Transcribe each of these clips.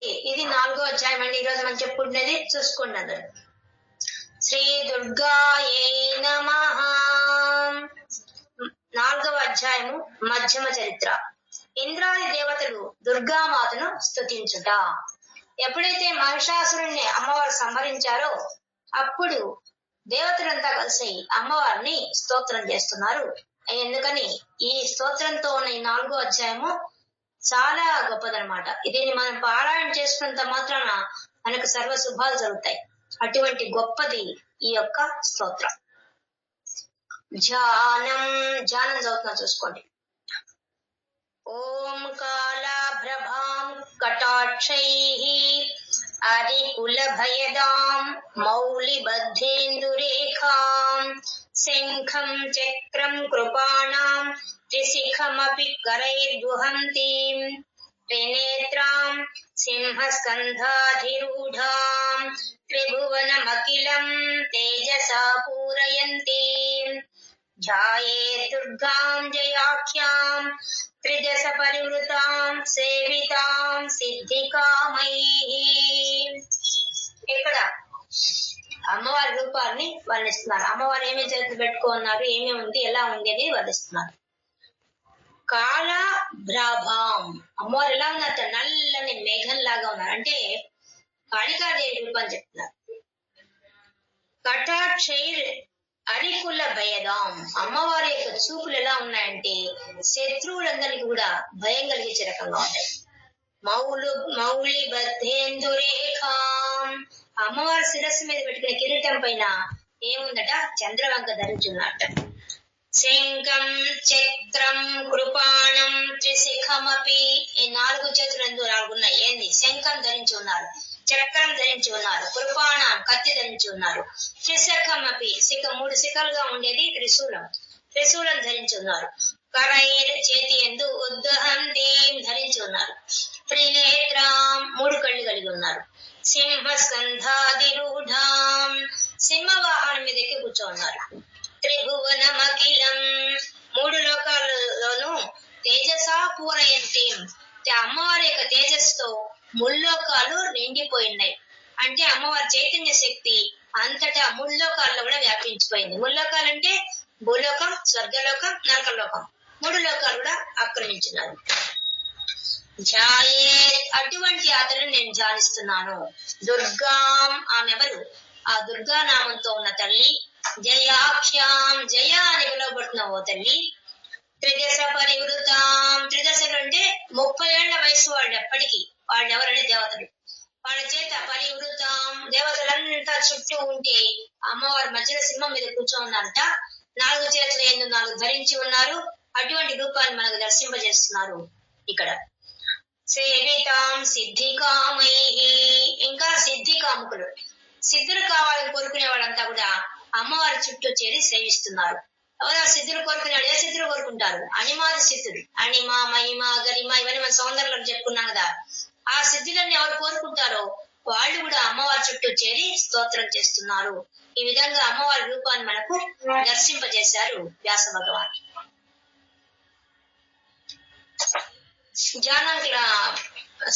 ఇది 4వ అధ్యాయం అండి. ఈ రోజు మనం చెప్పుకునేది చూసుకోండి అందరు. శ్రీ దుర్గాయే నమః. 4వ అధ్యాయము మధ్యమ చరిత్ర. ఇంద్రాది దేవతలు దుర్గామాతను స్తుతించుట. ఎప్పుడైతే మహిషాసురుణ్ణి అమ్మవారు సంహరించారో అప్పుడు దేవతలంతా కలిసి అమ్మవారిని స్తోత్రం చేస్తున్నారు. ఎందుకని ఈ స్తోత్రంతో ఉన్న ఈ 4వ అధ్యాయము చాలా గొప్పదనమాట. దీన్ని మనం పారాయణ చేసుకున్నంత మాత్రాన మనకు సర్వ శుభాలు జరుగుతాయి. అటువంటి గొప్పది ఈ యొక్క స్తోత్రం. ధ్యానం చదువుతున్నా చూసుకోండి. ఓం కాళాభ్రభాం కటాక్షైః అరికులభయదాం మౌళిబద్ధేందురేఖాం శంఖం చక్రం కృపాణాం త్రిశిఖమపి కరైర్దుహంతీం త్రినేత్రాం సింహస్కంధాధిరూఢాం త్రిభువనమఖిలం తేజసా పూరయంతీం ధ్యాయే దుర్గాం జయాఖ్యాం త్రిదశ పరివృతాం సేవితాం సిద్ధికామైః. ఇక్కడ అమ్మవారి రూపాన్ని వర్ణిస్తున్నారు. అమ్మవారు ఏమేమి చేతులు పెట్టుకున్నారు, ఏమేమి ఉంది, ఎలా ఉంది అనేది వర్ణిస్తున్నారు. కాళాభ్రాభాం, అమ్మవారు ఎలా ఉన్నారట? నల్లని మేఘం లాగా ఉన్నారు. అంటే కాళికాదేవి రూపం చెప్తున్నారు. కటాక్షైర్ అరికుల భయదాం, అమ్మవారి యొక్క చూపులు ఎలా ఉన్నాయంటే శత్రువులందరికీ కూడా భయం కలిగించే రకంగా ఉంటాయి. మౌళి బద్ధేందురేఖాం, అమ్మవారి శిరస్సు మీద పెట్టుకునే కిరీటం పైన ఏముందట? చంద్రవంక ధరించున్నట్ట. శంఖం చక్రం కృపాణం త్రిశిఖమపి, ఈ 4 చేతులు 4 ఉన్నాయి. ఏంది? శంఖం ధరించి ఉన్నారు, చక్రం ధరించి ఉన్నారు, కృపాణం కత్తి ధరించి ఉన్నారు, త్రిశఖమపి 3 శిఖలుగా ఉండేది త్రిశూలం ధరించి ఉన్నారు, కరైర్ చేతి ఎందు ఉద్దహంతీం ధరించి ఉన్నారు, త్రినేత్రాం 3 కళ్ళు కలిగి ఉన్నారు, సింహస్కంధాధిరూఢాం సింహవాహనం మీద ఎక్కి కూర్చో ఉన్నారు, త్రిభువనమఖిలం 3 లోకాలలోనూ తేజసా పూరయంతీం, అమ్మవారి యొక్క తేజస్సుతో ముల్లోకాలు నిండిపోయినాయి. అంటే అమ్మవారి చైతన్య శక్తి అంతటా ముల్లోకాల్లో కూడా వ్యాపించిపోయింది. ముల్లోకాలు అంటే భూలోకం, స్వర్గలోకం, నరకలోకం, 3 లోకాలు కూడా ఆక్రమించున్నారు. ధ్యాయే, అటువంటి ఆతను నేను ధ్యానిస్తున్నాను. దుర్గాం, ఆమెవరు? ఆ దుర్గా నామంతో ఉన్న తల్లి. జయాఖ్యాం, జయ అని పిలువబడుతున్న ఓ తల్లి. త్రిదశ పరివృతాం, త్రిదశలు అంటే 30 ఏళ్ల వయసు వాళ్ళు. ఎప్పటికీ వాళ్ళు ఎవరంటే దేవతలు. వాళ్ళ చేత పరివృతాం, దేవతలంతా చుట్టూ ఉంటే అమ్మవారి మధ్యలో సింహం మీద కూర్చో ఉన్నారట. 4 చేతులు 4 ధరించి ఉన్నారు. అటువంటి రూపాన్ని మనకు దర్శింపజేస్తున్నారు ఇక్కడ. సేవితాం సిద్ధికామైః, ఇంకా సిద్ధికాముకులు, సిద్ధులు కావాలని కోరుకునే వాళ్ళంతా కూడా అమ్మవారి చుట్టూ చేరి సేవిస్తున్నారు. ఎవరో సిద్ధులు కోరుకున్నాడు. ఏ సిద్ధులు కోరుకుంటారు? అణిమాది సిద్ధులు. అణిమ, మహిమ, గరిమ ఇవన్నీ మన సౌందర్యంలో చెప్పుకున్నాం కదా. ఆ సిద్ధులన్నీ ఎవరు కోరుకుంటారో వాళ్ళు కూడా అమ్మవారి చుట్టూ చేరి స్తోత్రం చేస్తున్నారు. ఈ విధంగా అమ్మవారి రూపాన్ని మనకు దర్శింపజేశారు వ్యాస భగవాన్. ధ్యానానికి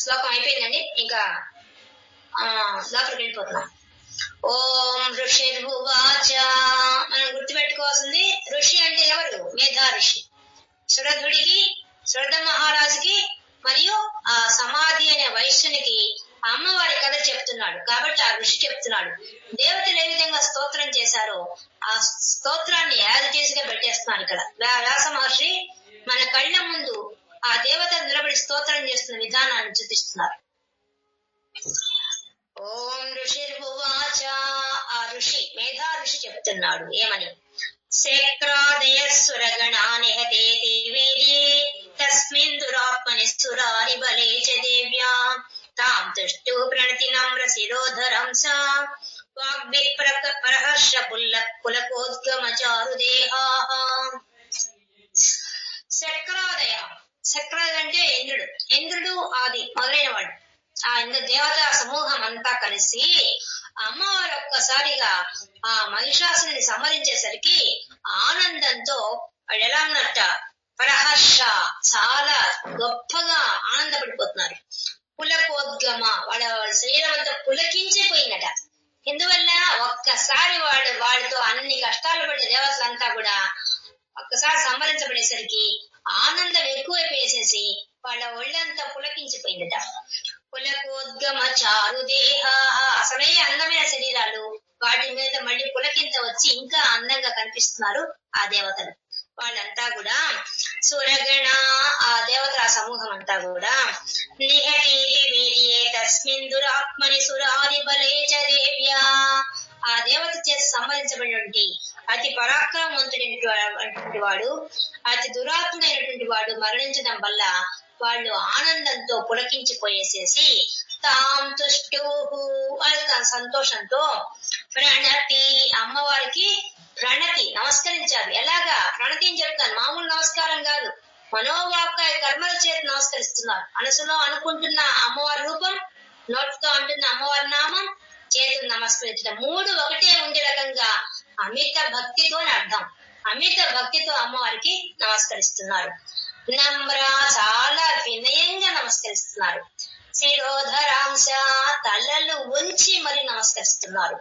శ్లోకం అయిపోయిందండి. ఇంకా లోపలికి వెళ్ళిపోతున్నాం. ఓం ఋషిర్భువాచ, మనం గుర్తుపెట్టుకోవాల్సింది ఋషి అంటే ఎవరు? మేధా ఋషి. సురధుడికి, సురధ మహారాజుకి మరియు ఆ సమాధి అనే వైశ్యునికి అమ్మవారి కథ చెప్తున్నాడు కాబట్టి ఆ ఋషి చెప్తున్నాడు. దేవతలు ఏ విధంగా స్తోత్రం చేశారో ఆ స్తోత్రాన్ని యాజిటీస్ గా పెట్టేస్తున్నాడు ఇక్కడ. వ్యాస మహర్షి మన కళ్ళ ముందు ఆ దేవత నిలబడి స్తోత్రం చేస్తున్న విధానాన్ని చూపిస్తున్నారు. ఓం ఋషిర్భువాచ, ఆ ఋషి మేధా ఋషి చెప్తున్నాడు ఏమని? శక్రాదయ సురగణానిహతే దేవేది తస్మిన్ దురాత్మని సురారి బలే చ దేవ్యా తాం తుష్టు ప్రణతి నమ్ర శిరోధరం సా వాగ్భి ప్రహర్ష పులకోద్గమ చారు దేహాః. శక్రాదయ, శక్రాదయ అంటే ఇంద్రుడు. ఇంద్రుడు ఆది మొదలైన వాడు. ఆ దేవతా సమూహం అంతా కలిసి అమ్మవారు ఒక్కసారిగా ఆ మహిషాసుని సంహరించేసరికి ఆనందంతో వాళ్ళు ఎలా ఉన్నట్ట? ప్రహర్ష, చాలా గొప్పగా ఆనందపడిపోతున్నారు. పులకోద్గమ, వాళ్ళ శరీరం అంతా పులకించిపోయిందట. ఎందువల్ల ఒక్కసారి వాడితో అన్ని కష్టాలు పడ్డ దేవతలంతా కూడా ఒక్కసారి సంహరించబడేసరికి ఆనందం ఎక్కువైపోయేసేసి వాళ్ళ ఒళ్ళంతా పులకించిపోయిందట. పులకోద్గమ చారుదేహ, అసలే అందమైన శరీరాలు, వాటి మీద మళ్ళీ పులకింత వచ్చి ఇంకా అందంగా కనిపిస్తున్నారు ఆ దేవతలు. వాళ్ళంతా కూడా సురగణ, ఆ దేవతల సమూహం అంతా కూడా నిహతీతి వీర్యే తస్మిన్ దురాత్మని సురాది బలే చ దేవ్యా, ఆ దేవత చేసి సంబంధించబడినటువంటి అతి పరాక్రమవంతుడైనటువంటి వాడు, అతి దురాత్మైనటువంటి వాడు మరణించడం వల్ల వాళ్ళు ఆనందంతో పులకించిపోయేసేసి తాం తుష్టు, సంతోషంతో ప్రణతి, అమ్మవారికి ప్రణతి నమస్కరించారు. ఎలాగా ప్రణతి అని చెప్తాను, మామూలు నమస్కారం కాదు, మనోవాక్కాయ కర్మల చేత నమస్కరిస్తున్నారు. మనసులో అనుకుంటున్న అమ్మవారి రూపం, నోటితో అంటున్న అమ్మవారి నామం, చేతులు నమస్కరించడం, మూడు ఒకటే ఉండే రకంగా అమిత భక్తితో అర్థం. అమిత భక్తితో అమ్మవారికి నమస్కరిస్తున్నారు. నమ్ర, చాలా వినయంగా నమస్కరిస్తున్నారు. శిరోధరాంశ, తలలు ఉంచి మరి నమస్కరిస్తున్నారు.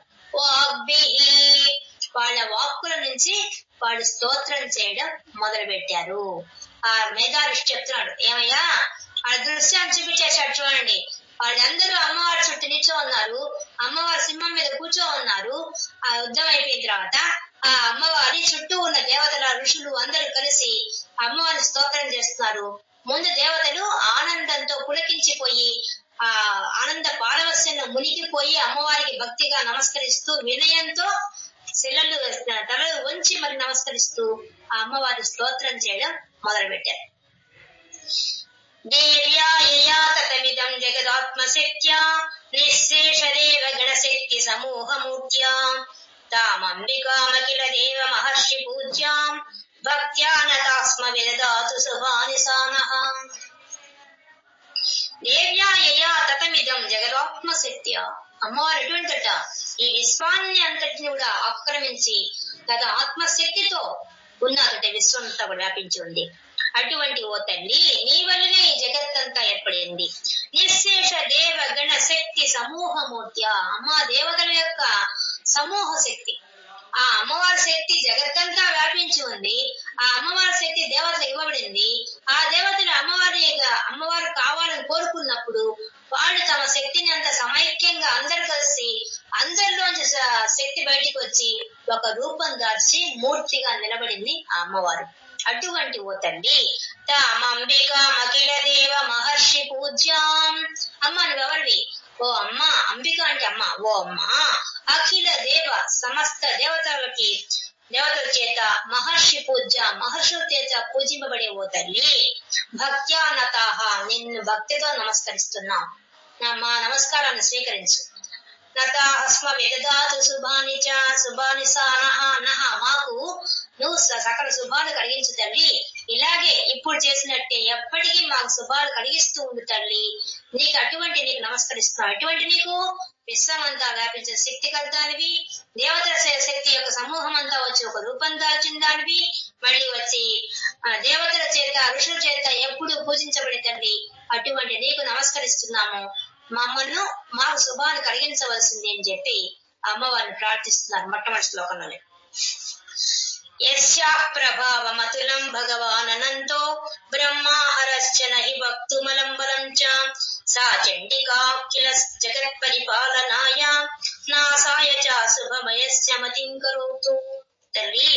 వాళ్ళ వాక్కుల నుంచి వాళ్ళు స్తోత్రం చేయడం మొదలు పెట్టారు. ఆ మేధావిష్టి చెప్తున్నాడు, ఏమయ్యా ఆ దృశ్యాన్ని చూపించేసాడు చూడండి. వాళ్ళందరూ అమ్మవారి చుట్టూ నిల్చో ఉన్నారు, అమ్మవారి సింహం మీద కూర్చో ఉన్నారు. ఆ యుద్ధం అయిపోయిన తర్వాత ఆ అమ్మవారి చుట్టూ ఉన్న దేవతల ఋషులు అందరూ కలిసి అమ్మవారిని స్తోత్రం చేస్తున్నారు. ముందు దేవతలు ఆనందంతో పులకించిపోయి ఆ ఆనంద పారవస్యంలో మునిగిపోయి అమ్మవారికి భక్తిగా నమస్కరిస్తూ వినయంతో శిలలు తలలు వంచి మరి నమస్కరిస్తూ ఆ అమ్మవారి స్తోత్రం చేయడం మొదలు పెట్టారు. దేవ్యాయయా తతమిదం జగదాత్మశక్త్యా నిశ్శేషదేవ గణశక్తి సమూహమూర్త్యా తామంబికామఖిల దేవ మహర్షి పూజ్యాం భక్త్యానతాస్మ విదదాతు శుభానిసానః. దేవ్యాయయా తతమిదం జగదాత్మశక్త్యా, అమ్మవారు ఎటువంటిట, ఈ విశ్వాన్ని అంతటిని కూడా ఆక్రమించి తన ఆత్మశక్తితో ఉన్నదంటే విశ్వంతో వ్యాపించి ఉంది. అటువంటి ఓ తల్లి, నీ వల్లనే ఈ జగత్తంతా ఏర్పడింది. నిశ్శేష దేవ గణ శక్తి సమూహమూర్త్య, అమ్మా దేవతల యొక్క సమూహ శక్తి, ఆ అమ్మవారి శక్తి జగత్తంతా వ్యాపించి ఉంది. ఆ అమ్మవారి శక్తి దేవతలకు ఇవ్వబడింది. ఆ దేవతలు అమ్మవారు కావాలని కోరుకున్నప్పుడు వాళ్ళు తమ శక్తిని అంత సమైక్యంగా అందరు కలిసి అందరిలోంచి శక్తి బయటికి వచ్చి ఒక రూపం దాల్చి మూర్తిగా నిలబడింది ఆ అమ్మవారు. అటువంటి ఓ తల్లి, తామంబిక అఖిల దేవ మహర్షి పూజ్యాం, అమ్మ నువ్వెవరివి? ఓ అమ్మ, అంబిక అంటే అమ్మ, ఓ అమ్మ అఖిల దేవ సమస్త దేవతల చేత మహర్షి పూజ, మహర్షుల చేత పూజింపబడే ఓ తల్లి, భక్త్యానతాహ, నిన్ను భక్తితో నమస్కరిస్తున్నాం, మా నమస్కారాన్ని స్వీకరించు. నతాహస్మ విదదాతు శుభాని చ శుభాని సానః, మాకు నువ్వు సకల శుభాలు కలిగించు తల్లి, ఇలాగే ఇప్పుడు చేసినట్టే ఎప్పటికీ మాకు శుభాలు కలిగిస్తూ ఉండు తల్లి. నీకు నమస్కరిస్తున్నావు. ఎటువంటి నీకు విశ్వమంతా వ్యాపించిన శక్తి కలదానివి, దేవతల శక్తి యొక్క సమూహం అంతా వచ్చి ఒక రూపం దాల్చిన దానివి, మళ్ళీ వచ్చి దేవతల చేత ఋషుల చేత ఎప్పుడు పూజించబడి తల్లి, అటువంటి నీకు నమస్కరిస్తున్నాము, మాకు శుభాన్ని కలిగించవలసింది అని చెప్పి అమ్మవారిని ప్రార్థిస్తున్నారు మొట్టమొదటి శ్లోకంలోనే. యస్యాః ప్రభావమతులం భగవాన్ అనంతో బ్రహ్మాహరశ్చ నహి వక్తుమలం బలం చ సా చండికా కిల జగత్ పరిపాలనాయ నాసాయ చ శుభమయస్య మతిం కరోతు. తల్లి,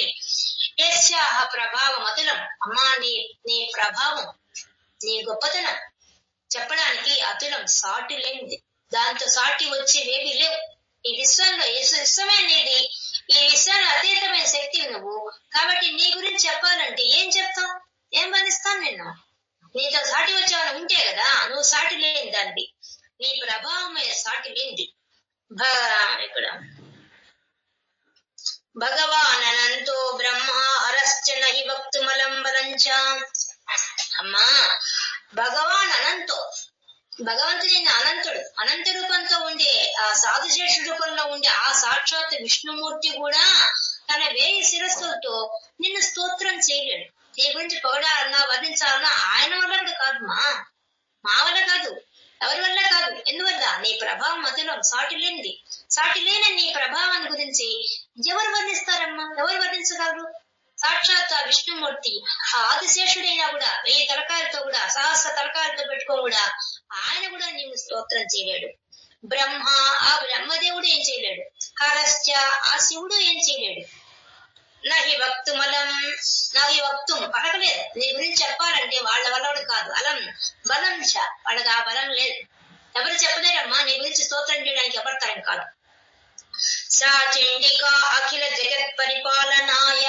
యస్యాః ప్రభావమతులం, అమ్మా నీ ప్రభావం, నీ గొప్పతనం చెప్పడానికి అతులం, సాటి లేనిది, దాంతో సాటి వచ్చేవేవి లేవు. ఈ విశ్వంలో విశ్వమే నీది, ఈ విశ్వాన్ని అతీతమైన శక్తి నువ్వు, కాబట్టి నీ గురించి చెప్పాలంటే ఏం చెప్తావు, ఏం వర్ణిస్తాను నిన్ను? నీతో సాటి వచ్చేవాళ్ళు ఉంటే కదా, నువ్వు సాటి లేని దానివి, నీ ప్రభావమే సాటి లేనిది. ఇక్కడ భగవాన్ అనంతో బ్రహ్మ హరశ్చ నహి వక్తుమలం బలంచ, అమ్మా భగవాన్ అనంతో, భగవంతుడి అనంతుడు, అనంత రూపంతో ఉండే ఆ సాధుశేష రూపంలో ఉండే ఆ సాక్షాత్ విష్ణుమూర్తి కూడా తన 1000 శిరస్సులతో నిన్ను స్తోత్రం చేయలేడు. నీ గురించి పొగడాలన్నా వర్ణించాలన్నా ఆయన వల్ల కాదు, మా వల్ల కాదు, ఎవరి వల్ల కాదు. ఎందువల్ల? నీ ప్రభావం మధ్యలో సాటి లేనిది. సాటి లేని నీ ప్రభావాన్ని గురించి ఎవరు వర్ణిస్తారమ్మా? ఎవరు వర్ణించగలరు? సాక్షాత్ ఆ విష్ణుమూర్తి ఆ ఆదిశేషుడైనా కూడా 1000 తలకాయలతో కూడా, సహస్ర తలకాయలతో పెట్టుకోని కూడా ఆయన కూడా నీవు స్తోత్రం చేయలేడు. బ్రహ్మ, ఆ బ్రహ్మదేవుడు ఏం చేయలేడు. హరశ్చ, ఆ శివుడు ఏం చేయలేడు. నహి వక్తుమలం, నహి వక్తుం, పలకలేదు. నీ గురించి చెప్పాలంటే వాళ్ళ వల్ల కాదు. అలం బలం చ, వాళ్ళకి ఆ బలం లేదు. ఎవరు చెప్పలేరమ్మా నీ గురించి స్తోత్రం చేయడానికి, ఎవరు తరం కాదు. సా చండిక అఖిల జగత్ పరిపాలనాయ,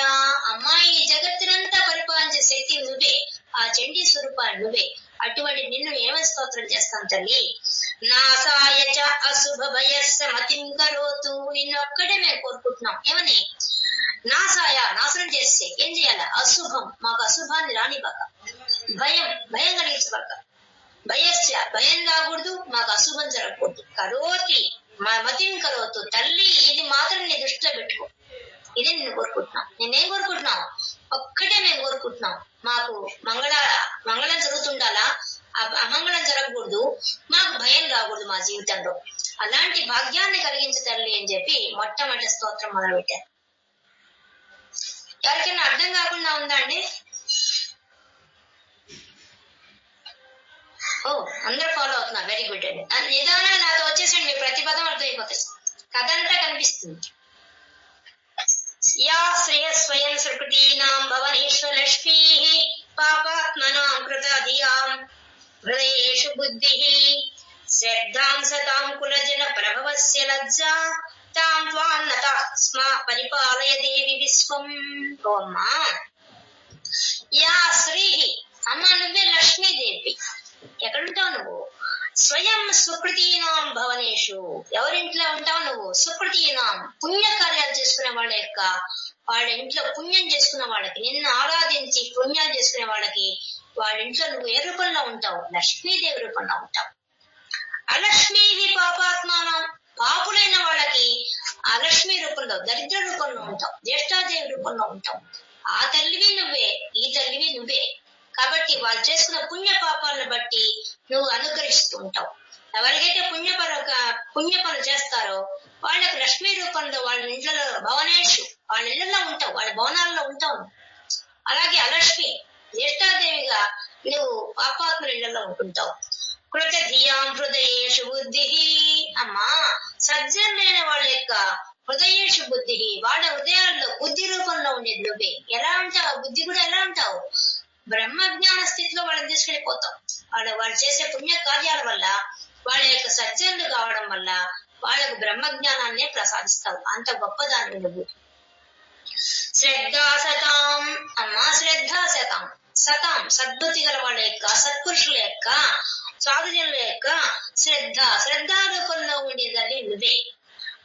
అమ్మాయి ఈ జగత్తునంతా పరిపాలించే శక్తి నువ్వే, ఆ చండీ స్వరూపాన్ని నువ్వే. అటువంటి నిన్ను ఏమని స్తోత్రం చేస్తాం తల్లి. నాసాయ చ అశుభ భయస్స మతిం కరోతు, నిన్ను ఒక్కడే మేము కోరుకుంటున్నాం. ఏమని? నాసాయ, నాశనం చేస్తే ఏం చేయాల? అశుభం, మాకు అశుభాన్ని రానివ్వక. భయం, భయం కలిగించబక. భయస్య, భయం రాకూడదు, మాకు అశుభం జరగకూడదు. కరోతి, మా మతిం కరోతు, తల్లి ఇది మాత్రం నీ దృష్టిలో పెట్టుకో. ఇదే నిన్ను కోరుకుంటున్నాం. నేనేం కోరుకుంటున్నాం? ఒక్కటే మేము కోరుకుంటున్నాం, మాకు మంగళం జరుగుతుండాలా, అమంగళం జరగకూడదు, మాకు భయం రాకూడదు మా జీవితంలో. అలాంటి భాగ్యాన్ని కలిగించు తల్లి అని చెప్పి మొట్టమొదటి స్తోత్రం మొదలుపెట్టారు. ఎవరికైనా అర్థం కాకుండా ఉందా అండి? ఓ, అందరూ ఫాలో అవుతున్నారు, వెరీ గుడ్ అండి. నిదానంగా నాతో వచ్చేసండి, మీ ప్రతిపదం అర్థమైపోతుంది, కథ అంతా కనిపిస్తుంది. యా శ్రేయ స్వయం సుకృతీనాం భవనేశ్వరలక్ష్మీ పాపాత్మనాం కృతాధియాం హృదయేషు బుద్ధిః శ్రద్ధాం సతాం కులజన ప్రభవస్య లజ్జా తాం త్వాం నతః స్మ పరిపాలయ దేవి విశ్వం. ఓ అమ్మా, యా శ్రీ, అమ్మ నువ్వే లక్ష్మీదేవి. ఎక్కడుంటావు నువ్వు? స్వయం సుకృతీనాం భవనేషు, ఎవరింట్లో ఉంటావు నువ్వు? సుకృతీనాం, పుణ్యకార్యాలు చేసుకునే వాళ్ళ ఇంట్లో పుణ్యం చేసుకున్న వాళ్ళకి, నిన్ను ఆరాధించి పుణ్యాలు చేసుకునే వాళ్ళకి వాళ్ళ ఇంట్లో నువ్వు ఏ రూపంలో ఉంటావు? లక్ష్మీదేవి రూపంలో ఉంటావు. అలక్ష్మీ పాపాత్మానం, పాపులైన వాళ్ళకి అలక్ష్మీ రూపంలో, దరిద్ర రూపంలో ఉంటావు, జ్యేష్ఠాదేవి రూపంలో ఉంటావు. ఆ తల్లివి నువ్వే, ఈ తల్లివి నువ్వే. కాబట్టి వాళ్ళు చేసుకున్న పుణ్య పాపాలను బట్టి నువ్వు అనుగ్రహిస్తూ ఉంటావు. ఎవరికైతే పుణ్య పనులు చేస్తారో వాళ్ళకి లక్ష్మీ రూపంలో వాళ్ళ ఇంట్లో భవనేషు, వాళ్ళ ఇళ్లలో ఉంటావు, వాళ్ళ భవనాల్లో ఉంటావు. అలాగే అలక్ష్మి జ్యేష్ఠాదేవిగా నువ్వు పాపాత్ముల ఇళ్లలో ఉంటుంటావు. కృత ధియాం హృదయేషు బుద్ధి, అమ్మా సజ్జనులైన వాళ్ళ యొక్క హృదయేషు బుద్ధి, వాళ్ళ హృదయాల్లో బుద్ధి రూపంలో ఉండేది నువ్వే. ఎలా ఉంటావు? బుద్ధి కూడా ఎలా ఉంటావు? బ్రహ్మజ్ఞాన స్థితిలో వాళ్ళని తీసుకెళ్ళిపోతాం. వాళ్ళు చేసే పుణ్య కార్యాల వల్ల, వాళ్ళ యొక్క సజ్జనులు కావడం వల్ల వాళ్ళకు బ్రహ్మజ్ఞానాన్నే ప్రసాదిస్తావు. అంత గొప్పదాన్ని నువ్వు. శ్రద్ధా సతాం, అమ్మా శ్రద్ధా సతాం, సతాం సద్బుద్ధి గల వాళ్ళ యొక్క, సత్పురుషుల యొక్క, సాధుజనుల యొక్క శ్రద్ధా రూపంలో ఉండేదాన్ని నువ్వే.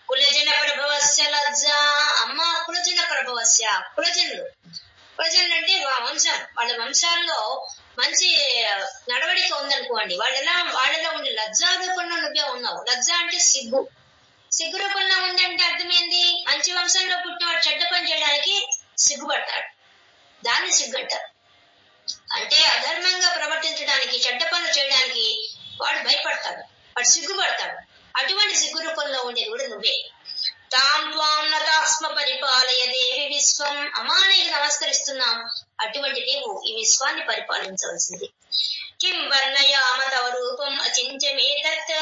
కులజన ప్రభవస్య లజ్జ, అమ్మా కులజన ప్రభవస్య, కులజనులు అంటే వంశం, వాళ్ళ వంశాల్లో మంచి నడవడిక ఉందనుకోండి, వాళ్ళలో ఉండే లజ్జా రూపంలో నువ్వే ఉన్నావు. లజ్జ అంటే సిగ్గు రూపంలో ఉందంటే అర్థమైంది, మంచి వంశంలో పుట్టినవాడు చెడ్డ పని చేయడానికి సిగ్గుపడతాడు, దాన్ని సిగ్గు అంటారు. అంటే అధర్మంగా ప్రవర్తించడానికి, చెడ్డ పనులు చేయడానికి వాడు భయపడతాడు, వాడు సిగ్గుపడతాడు. అటువంటి సిగ్గు రూపంలో ఉండేది కూడా నువ్వే. తాం త్వాం నతాస్మ పరిపాలయ దేవి విశ్వం, అమ్మా నీకు నమస్కరిస్తున్నాం, అటువంటి నీవు ఈ విశ్వాన్ని పరిపాలించవలసింది. కిం వర్ణయామ తవ రూపం అచింత్యమేతత్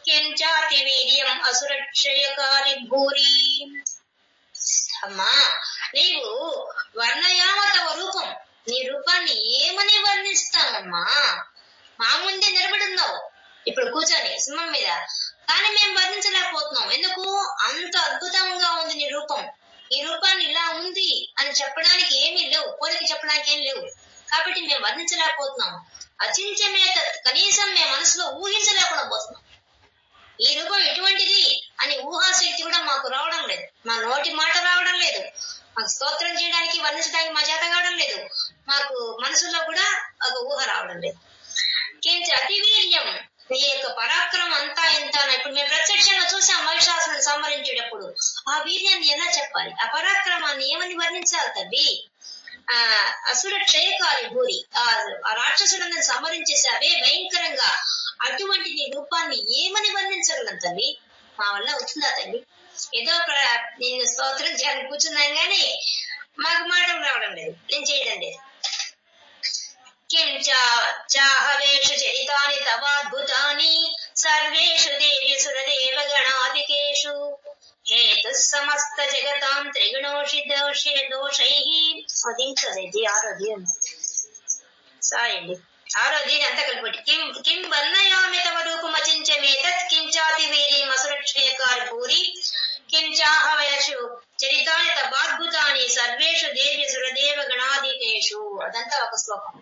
కిం చాతి వీర్యం అసురక్షయకారి భూరి. అమ్మా నీవు వర్ణయామ తవ రూపం, నీ రూపాన్ని ఏమని వర్ణిస్తామమ్మా? మా ముందే నిలబడున్నావు ఇప్పుడు కూర్చొని సింహం మీద, కానీ మేము వర్ణించలేకపోతున్నాం. ఎందుకు? అంత అద్భుతంగా ఉంది నీ రూపం. ఈ రూపాన్ని ఇలా ఉంది అని చెప్పడానికి ఏమీ లేవు, కోరిక చెప్పడానికి ఏం లేవు, కాబట్టి మేము వర్ణించలేకపోతున్నాం. అచింత్యమే, కనీసం మేము మనసులో ఊహించలేకుండా పోతున్నాం. ఈ రూపం ఎటువంటిది అని ఊహాశక్తి కూడా మాకు రావడం లేదు, మా నోటి మాట రావడం లేదు, మాకు స్తోత్రం చేయడానికి వర్ణించడానికి మా చేత కావడం లేదు, మాకు మనసులో కూడా ఒక ఊహ రావడం లేదు. కించ అతివీర్యం, నీ యొక్క పరాక్రమం అంతా ఎంత. ఇప్పుడు మేము ప్రత్యక్షంగా చూసాం మహిషాసురుని సంహరించేటప్పుడు, ఆ వీర్యాన్ని ఎలా చెప్పాలి, ఆ పరాక్రమాన్ని ఏమని వర్ణించాలి తల్లి? అసుర క్షయకారి భూరి, ఆ రాక్షసులను సంహరించేసావే భయంకరంగా, అటువంటి నీ రూపాన్ని ఏమని వర్ణించగలం తల్లి? మా వల్ల అవుతుందా తల్లి? ఏదో నేను స్తోత్రం చేయాలని కూర్చున్నాను కానీ మాకు మాటలు రావడం లేదు, నేను చేయడం లేదు. కిం చాహవేషు చరితాని తవాద్భుతాని సర్వేషు దేవి సురదేవ గణాదికేషు హేతు సమస్త జగతాం త్రిగుణోషి దోషైః. అది ఆరోగ్యం సారీ అండి, ఆరోగ్యం అంతా కలిపి కిం వర్ణయామి తవ రూపమచించమేతత్ కించాతి వీర్యం అసురక్షయకారి పూరి కిం చాహవేషు చరితాని తవాద్భుతాని సర్వేషు దేవి సురదేవ గణాదికేషు. అదంతా ఒక శ్లోకం.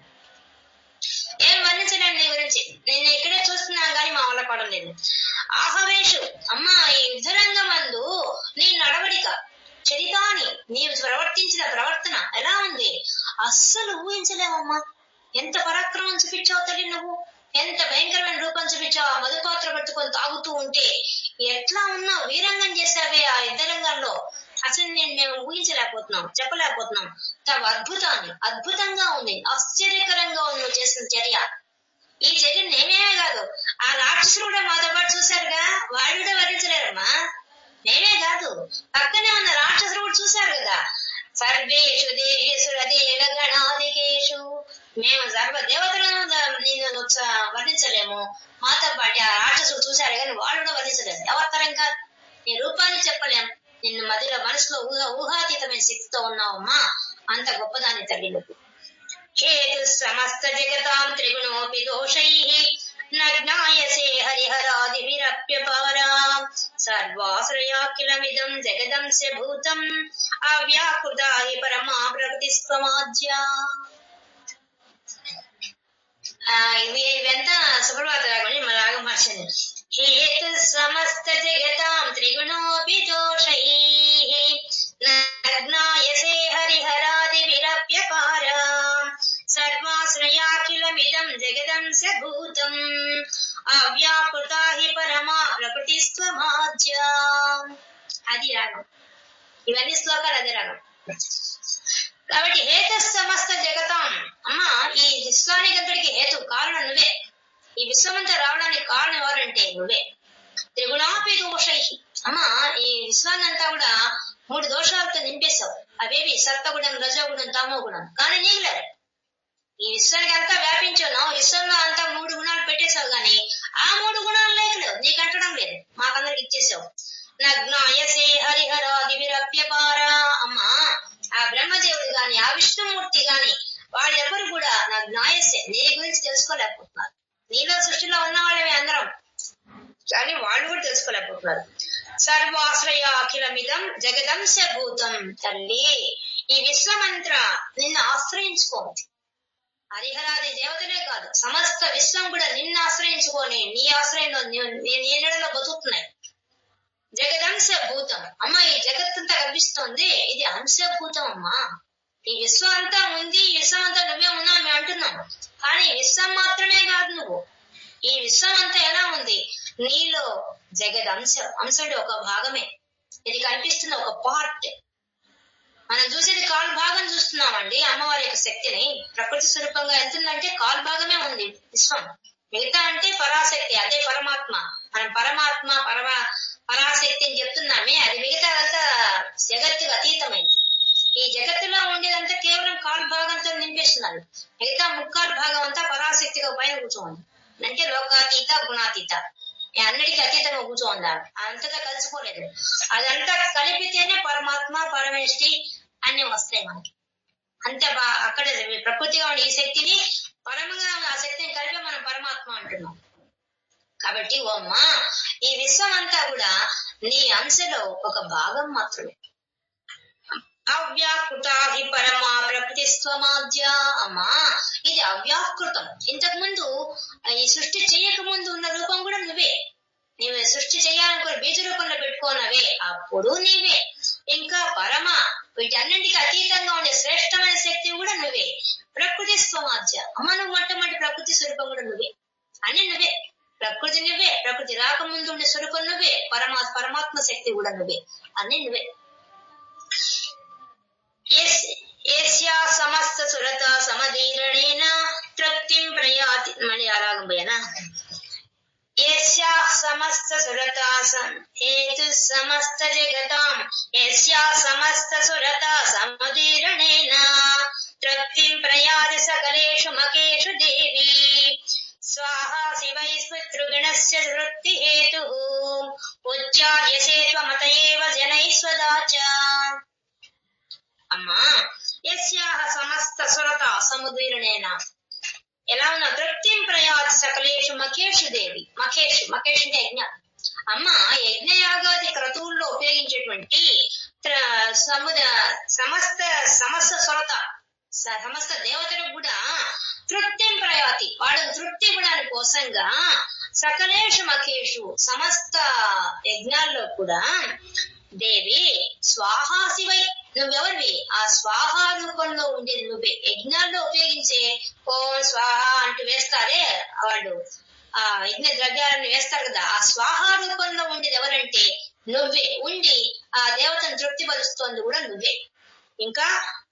ఏం వర్ణించలేను నీ గురించి, నేను ఇక్కడే చూస్తున్నాను కానీ మా వల్ల పడడం లేదు. ఆహవేషు అమ్మా, ఈ యుద్ధరంగమందు నీ నడవడిక, చరితాని నీవు ప్రవర్తించిన ప్రవర్తన ఎలా ఉంది అస్సలు ఊహించలేవమ్మా. ఎంత పరాక్రమం చూపించావు తల్లి నువ్వు, ఎంత భయంకరమైన రూపం చూపించావు. ఆ మధుపాత్ర పట్టుకొని తాగుతూ ఉంటే ఎట్లా ఉన్నావు, వీరంగం చేసావే ఆ యుద్ధరంగంలో. అసలు మేము ఊహించలేకపోతున్నాం, చెప్పలేకపోతున్నాం. తమ అద్భుతాన్ని, అద్భుతంగా ఉంది, ఆశ్చర్యకరంగా ఉంది నువ్వు చేసిన చర్య. ఈ చర్య నేనే కాదు, ఆ రాక్షసులు కూడా మాతో పాటు చూశారుగా, వాడు కూడా వర్ణించలేరమ్మా. నేనే కాదు, పక్కనే ఉన్న రాక్షసులు కూడా చూశారు కదా. సర్వేషు దేవేశ్వర దేవ గణాదికేషు, మేము సర్వ దేవతలను నేను వర్ణించలేము, మాతో పాటు ఆ రాక్షసులు చూశారు కానీ వాళ్ళు కూడా వర్ణించలేము. ఎవరితరం కాదు, నీ రూపాన్ని చెప్పలేం. నిన్ను మదిలో మనసులో ఊహాతీతమైన శక్తితో ఉన్నావమ్మా, అంత గొప్పదాన్ని తల్లి నువ్వు. హేతు సమస్త జగతాం త్రిగుణోపి దోషైః నజ్ఞాయసే హరిహరాదిభిరప్యపారా సర్వాశ్రయాఖిలమిదం జగదంస్య భూతం అవ్యాకృతా హి పరమా ప్రకృతిస్త్వమాద్యా. ఇవంతా సుప్రభాత రాగం రాగం మార్చండి. హేతు సమస్త జగతాం త్రిగుణోపి దోషైః నజ్ఞాయసే హరిహరాదిభిరప్యపారా సర్వాశ్రయాఖిలమిదం జగదంస్య భూతం అవ్యాకృతా హి పరమా ప్రకృతిస్త్వమాద్యా. అది రాగం, ఇవన్నీ శ్లోకాలు అదే రాగం. కాబట్టి హేతు సమస్త జగతాం, అమ్మా ఈ విశ్వానికంతటికి హేతు కారణం నువ్వే. ఈ విశ్వమంతా రావడానికి కారణం ఎవరంటే నువ్వే. త్రిగుణాపి దోషైః, అమ్మా ఈ విశ్వాన్నంతా కూడా 3 దోషాలతో నింపేశావు. అవేవి సత్వగుణం, రజోగుణం, తమోగుణం. కానీ నీకు లేదు, ఈ విశ్వానికి అంతా వ్యాపించావు. విశ్వంలో అంతా 3 గుణాలు పెట్టేశావు కానీ ఆ 3 గుణాలు లేకలేవు, నీకు అంటడం లేదు, మాకందరికి ఇచ్చేసావు. నగ్నాయసే హరిహరాదిభిరప్యపారా, అమ్మా ఆ బ్రహ్మదేవుడు గాని ఆ విష్ణుమూర్తి గాని వాళ్ళెవరు కూడా నగ్నాయసే నీ గురించి తెలుసుకోలేకపోతున్నారు. నీలో సృష్టిలో ఉన్న వాళ్ళమే అందరం, కానీ వాళ్ళు కూడా తెలుసుకోలేకపోతున్నారు. సర్వాశ్రయ అఖిలమిదం జగదంస్య భూతం. తల్లి ఈ విశ్వమంత్ర నిన్ను ఆశ్రయించుకోండి. హరిహరాది దేవతలే కాదు, సమస్త విశ్వం కూడా నిన్ను ఆశ్రయించుకొని నీ ఆశ్రయంలో నీ నీడలో బతుకుతున్నాయి. జగదంశ భూతం, అమ్మ ఈ జగత్తంతా కనిపిస్తోంది, ఇది అంశభూతం అమ్మా. ఈ విశ్వం అంతా ఉంది, ఈ విశ్వం అంతా నువ్వే ఉన్నావు మేము అంటున్నాం, కానీ విశ్వం మాత్రమే కాదు నువ్వు. ఈ విశ్వం అంతా ఎలా ఉంది, నీలో జగదంశ, అంశుడు ఒక భాగమే. ఇది కనిపిస్తున్న ఒక పార్ట్. మనం చూసేది కాలు భాగం చూస్తున్నామండి అమ్మవారి యొక్క శక్తిని. ప్రకృతి స్వరూపంగా ఎంతుందంటే కాలు భాగమే ఉంది విశ్వం, మిగతా అంటే పరాశక్తి, అదే పరమాత్మ. మనం పరమాత్మ పరాశక్తి అని చెప్తున్నామే, అది మిగతాదంతా జగత్తుకు అతీతమైంది. ఈ జగత్తులో ఉండేదంతా కేవలం కాలు భాగంతో నింపేస్తున్నారు, మిగతా ముక్కాలు భాగం అంతా పరాశక్తిగా పైన కూర్చోండి. అంటే లోకాతీత గుణాతీత, అన్నిటికీ అతీతంగా కూర్చోందా, అంతగా కలిసిపోలేదు. అదంతా కలిపితేనే పరమాత్మ పరమేష్టి అన్ని వస్తాయి మనకి. అంతే అక్కడ ప్రకృతిగా ఉండే ఈ శక్తిని పరమంగా ఆ శక్తిని కలిపి మనం పరమాత్మ అంటున్నాం. కాబట్టి ఓ అమ్మా ఈ విశ్వం అంతా కూడా నీ అంశలో ఒక భాగం మాత్రమే. అవ్యాకృతా హి పరమా ప్రకృతిస్త్వమాద్య. అమ్మా ఇది అవ్యాకృతం, ఇంతకు ముందు ఈ సృష్టి చేయక ముందు ఉన్న రూపం కూడా నువ్వే. నీవే సృష్టి చేయాలనుకుని బీజ రూపంలో పెట్టుకోనవే, అప్పుడు నీవే. ఇంకా పరమ, వీటన్నింటికి అతీతంగా ఉండే శ్రేష్టమైన శక్తి కూడా నువ్వే. ప్రకృతి స్వమాధ్య, అమ్మ నువ్వు మొట్టమొదటి ప్రకృతి స్వరూపం కూడా నువ్వే. అన్ని నువ్వే, ప్రకృతి నువ్వే, ప్రకృతి రాకముందు ఉండే స్వరూపం నువ్వే, పరమాత్మ శక్తి కూడా నువ్వే, అన్ని నువ్వే. ఏస్యా సమస్త సురత సమదీరణేన తృప్తిం ప్రయాతి. మళ్ళీ ఆరాగం పోయానా. యస్యాః సమస్త సురతాసం హేతు సమస్త జగతాం యస్యాః సమస్త సురతా సముదీర్ణేన తృప్తిం ప్రయాతి సకలేషు మకేషు దేవి స్వాహా శివై స్మృతృగణస్య వృత్తి హేతుః ఉచ్చార్యసే త్వమత ఏవ జనైః స్వదా చ. అమ్మా యస్యాః సమస్త సురతా సముదీర్ణేన ఎలా ఉన్నా తృప్తిం ప్రయాతి సకలేషు మఖేషు దేవి. మఖేషు మఖేషు అంటే యజ్ఞ. అమ్మ యజ్ఞయాగాది క్రతువుల్లో ఉపయోగించేటువంటి సమస్త సమస్త సొరత సమస్త దేవతలకు కూడా తృప్తిం ప్రయాతి వాళ్ళకు తృప్తి ఇవ్వడానికి కోసంగా సకలేషు మఖేషు సమస్త యజ్ఞాల్లో కూడా దేవి స్వాహా శివై నువ్వెవరివి ఆ స్వాహా రూపంలో ఉండేది నువ్వే. యజ్ఞాల్లో ఉపయోగించే ఓం స్వాహ అంటూ వేస్తారే వాళ్ళు ఆ యజ్ఞ ద్రవ్యాలను వేస్తారు కదా, ఆ స్వాహా రూపంలో ఉండేది ఎవరంటే నువ్వే. ఉండి ఆ దేవతను తృప్తి పరుస్తోంది కూడా నువ్వే. ఇంకా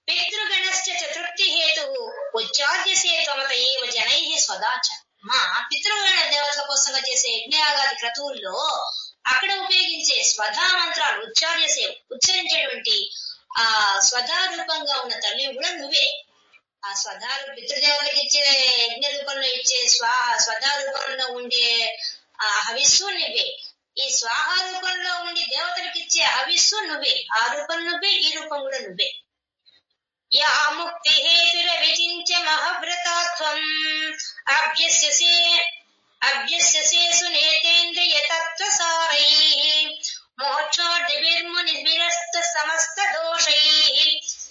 పితృగణశ్చ తృప్తి హేతువు ఉచ్చార్యసే త్వమత ఏవ జనై స్వదాచ. మా పితృగణ దేవతల కోసంగా చేసే యజ్ఞయాగాది క్రతువుల్లో అక్కడ ఉపయోగించే స్వధా మంత్రాలు ఉచ్చరించేటువంటి ఆ స్వధా రూపంగా ఉన్న తల్లి కూడా నువ్వే. ఆ స్వధాలు పితృదేవతలకు ఇచ్చే యజ్ఞ రూపంలో ఇచ్చే స్వధా రూపంలో ఉండే ఆ హవిస్సు నువ్వే. ఈ స్వాహ రూపంలో ఉండి దేవతలకు ఇచ్చే హవిస్సు నువ్వే. ఆ రూపం నువ్వే, ఈ రూపం కూడా నువ్వే. యా ముక్తి హేతుర విచించ మహవ్రతాత్వం అభ్యస్యసే సునేతేంద్రియ తత్వసారైః మోక్షాదిర్మునిర్విరస్త సమస్త దోషైః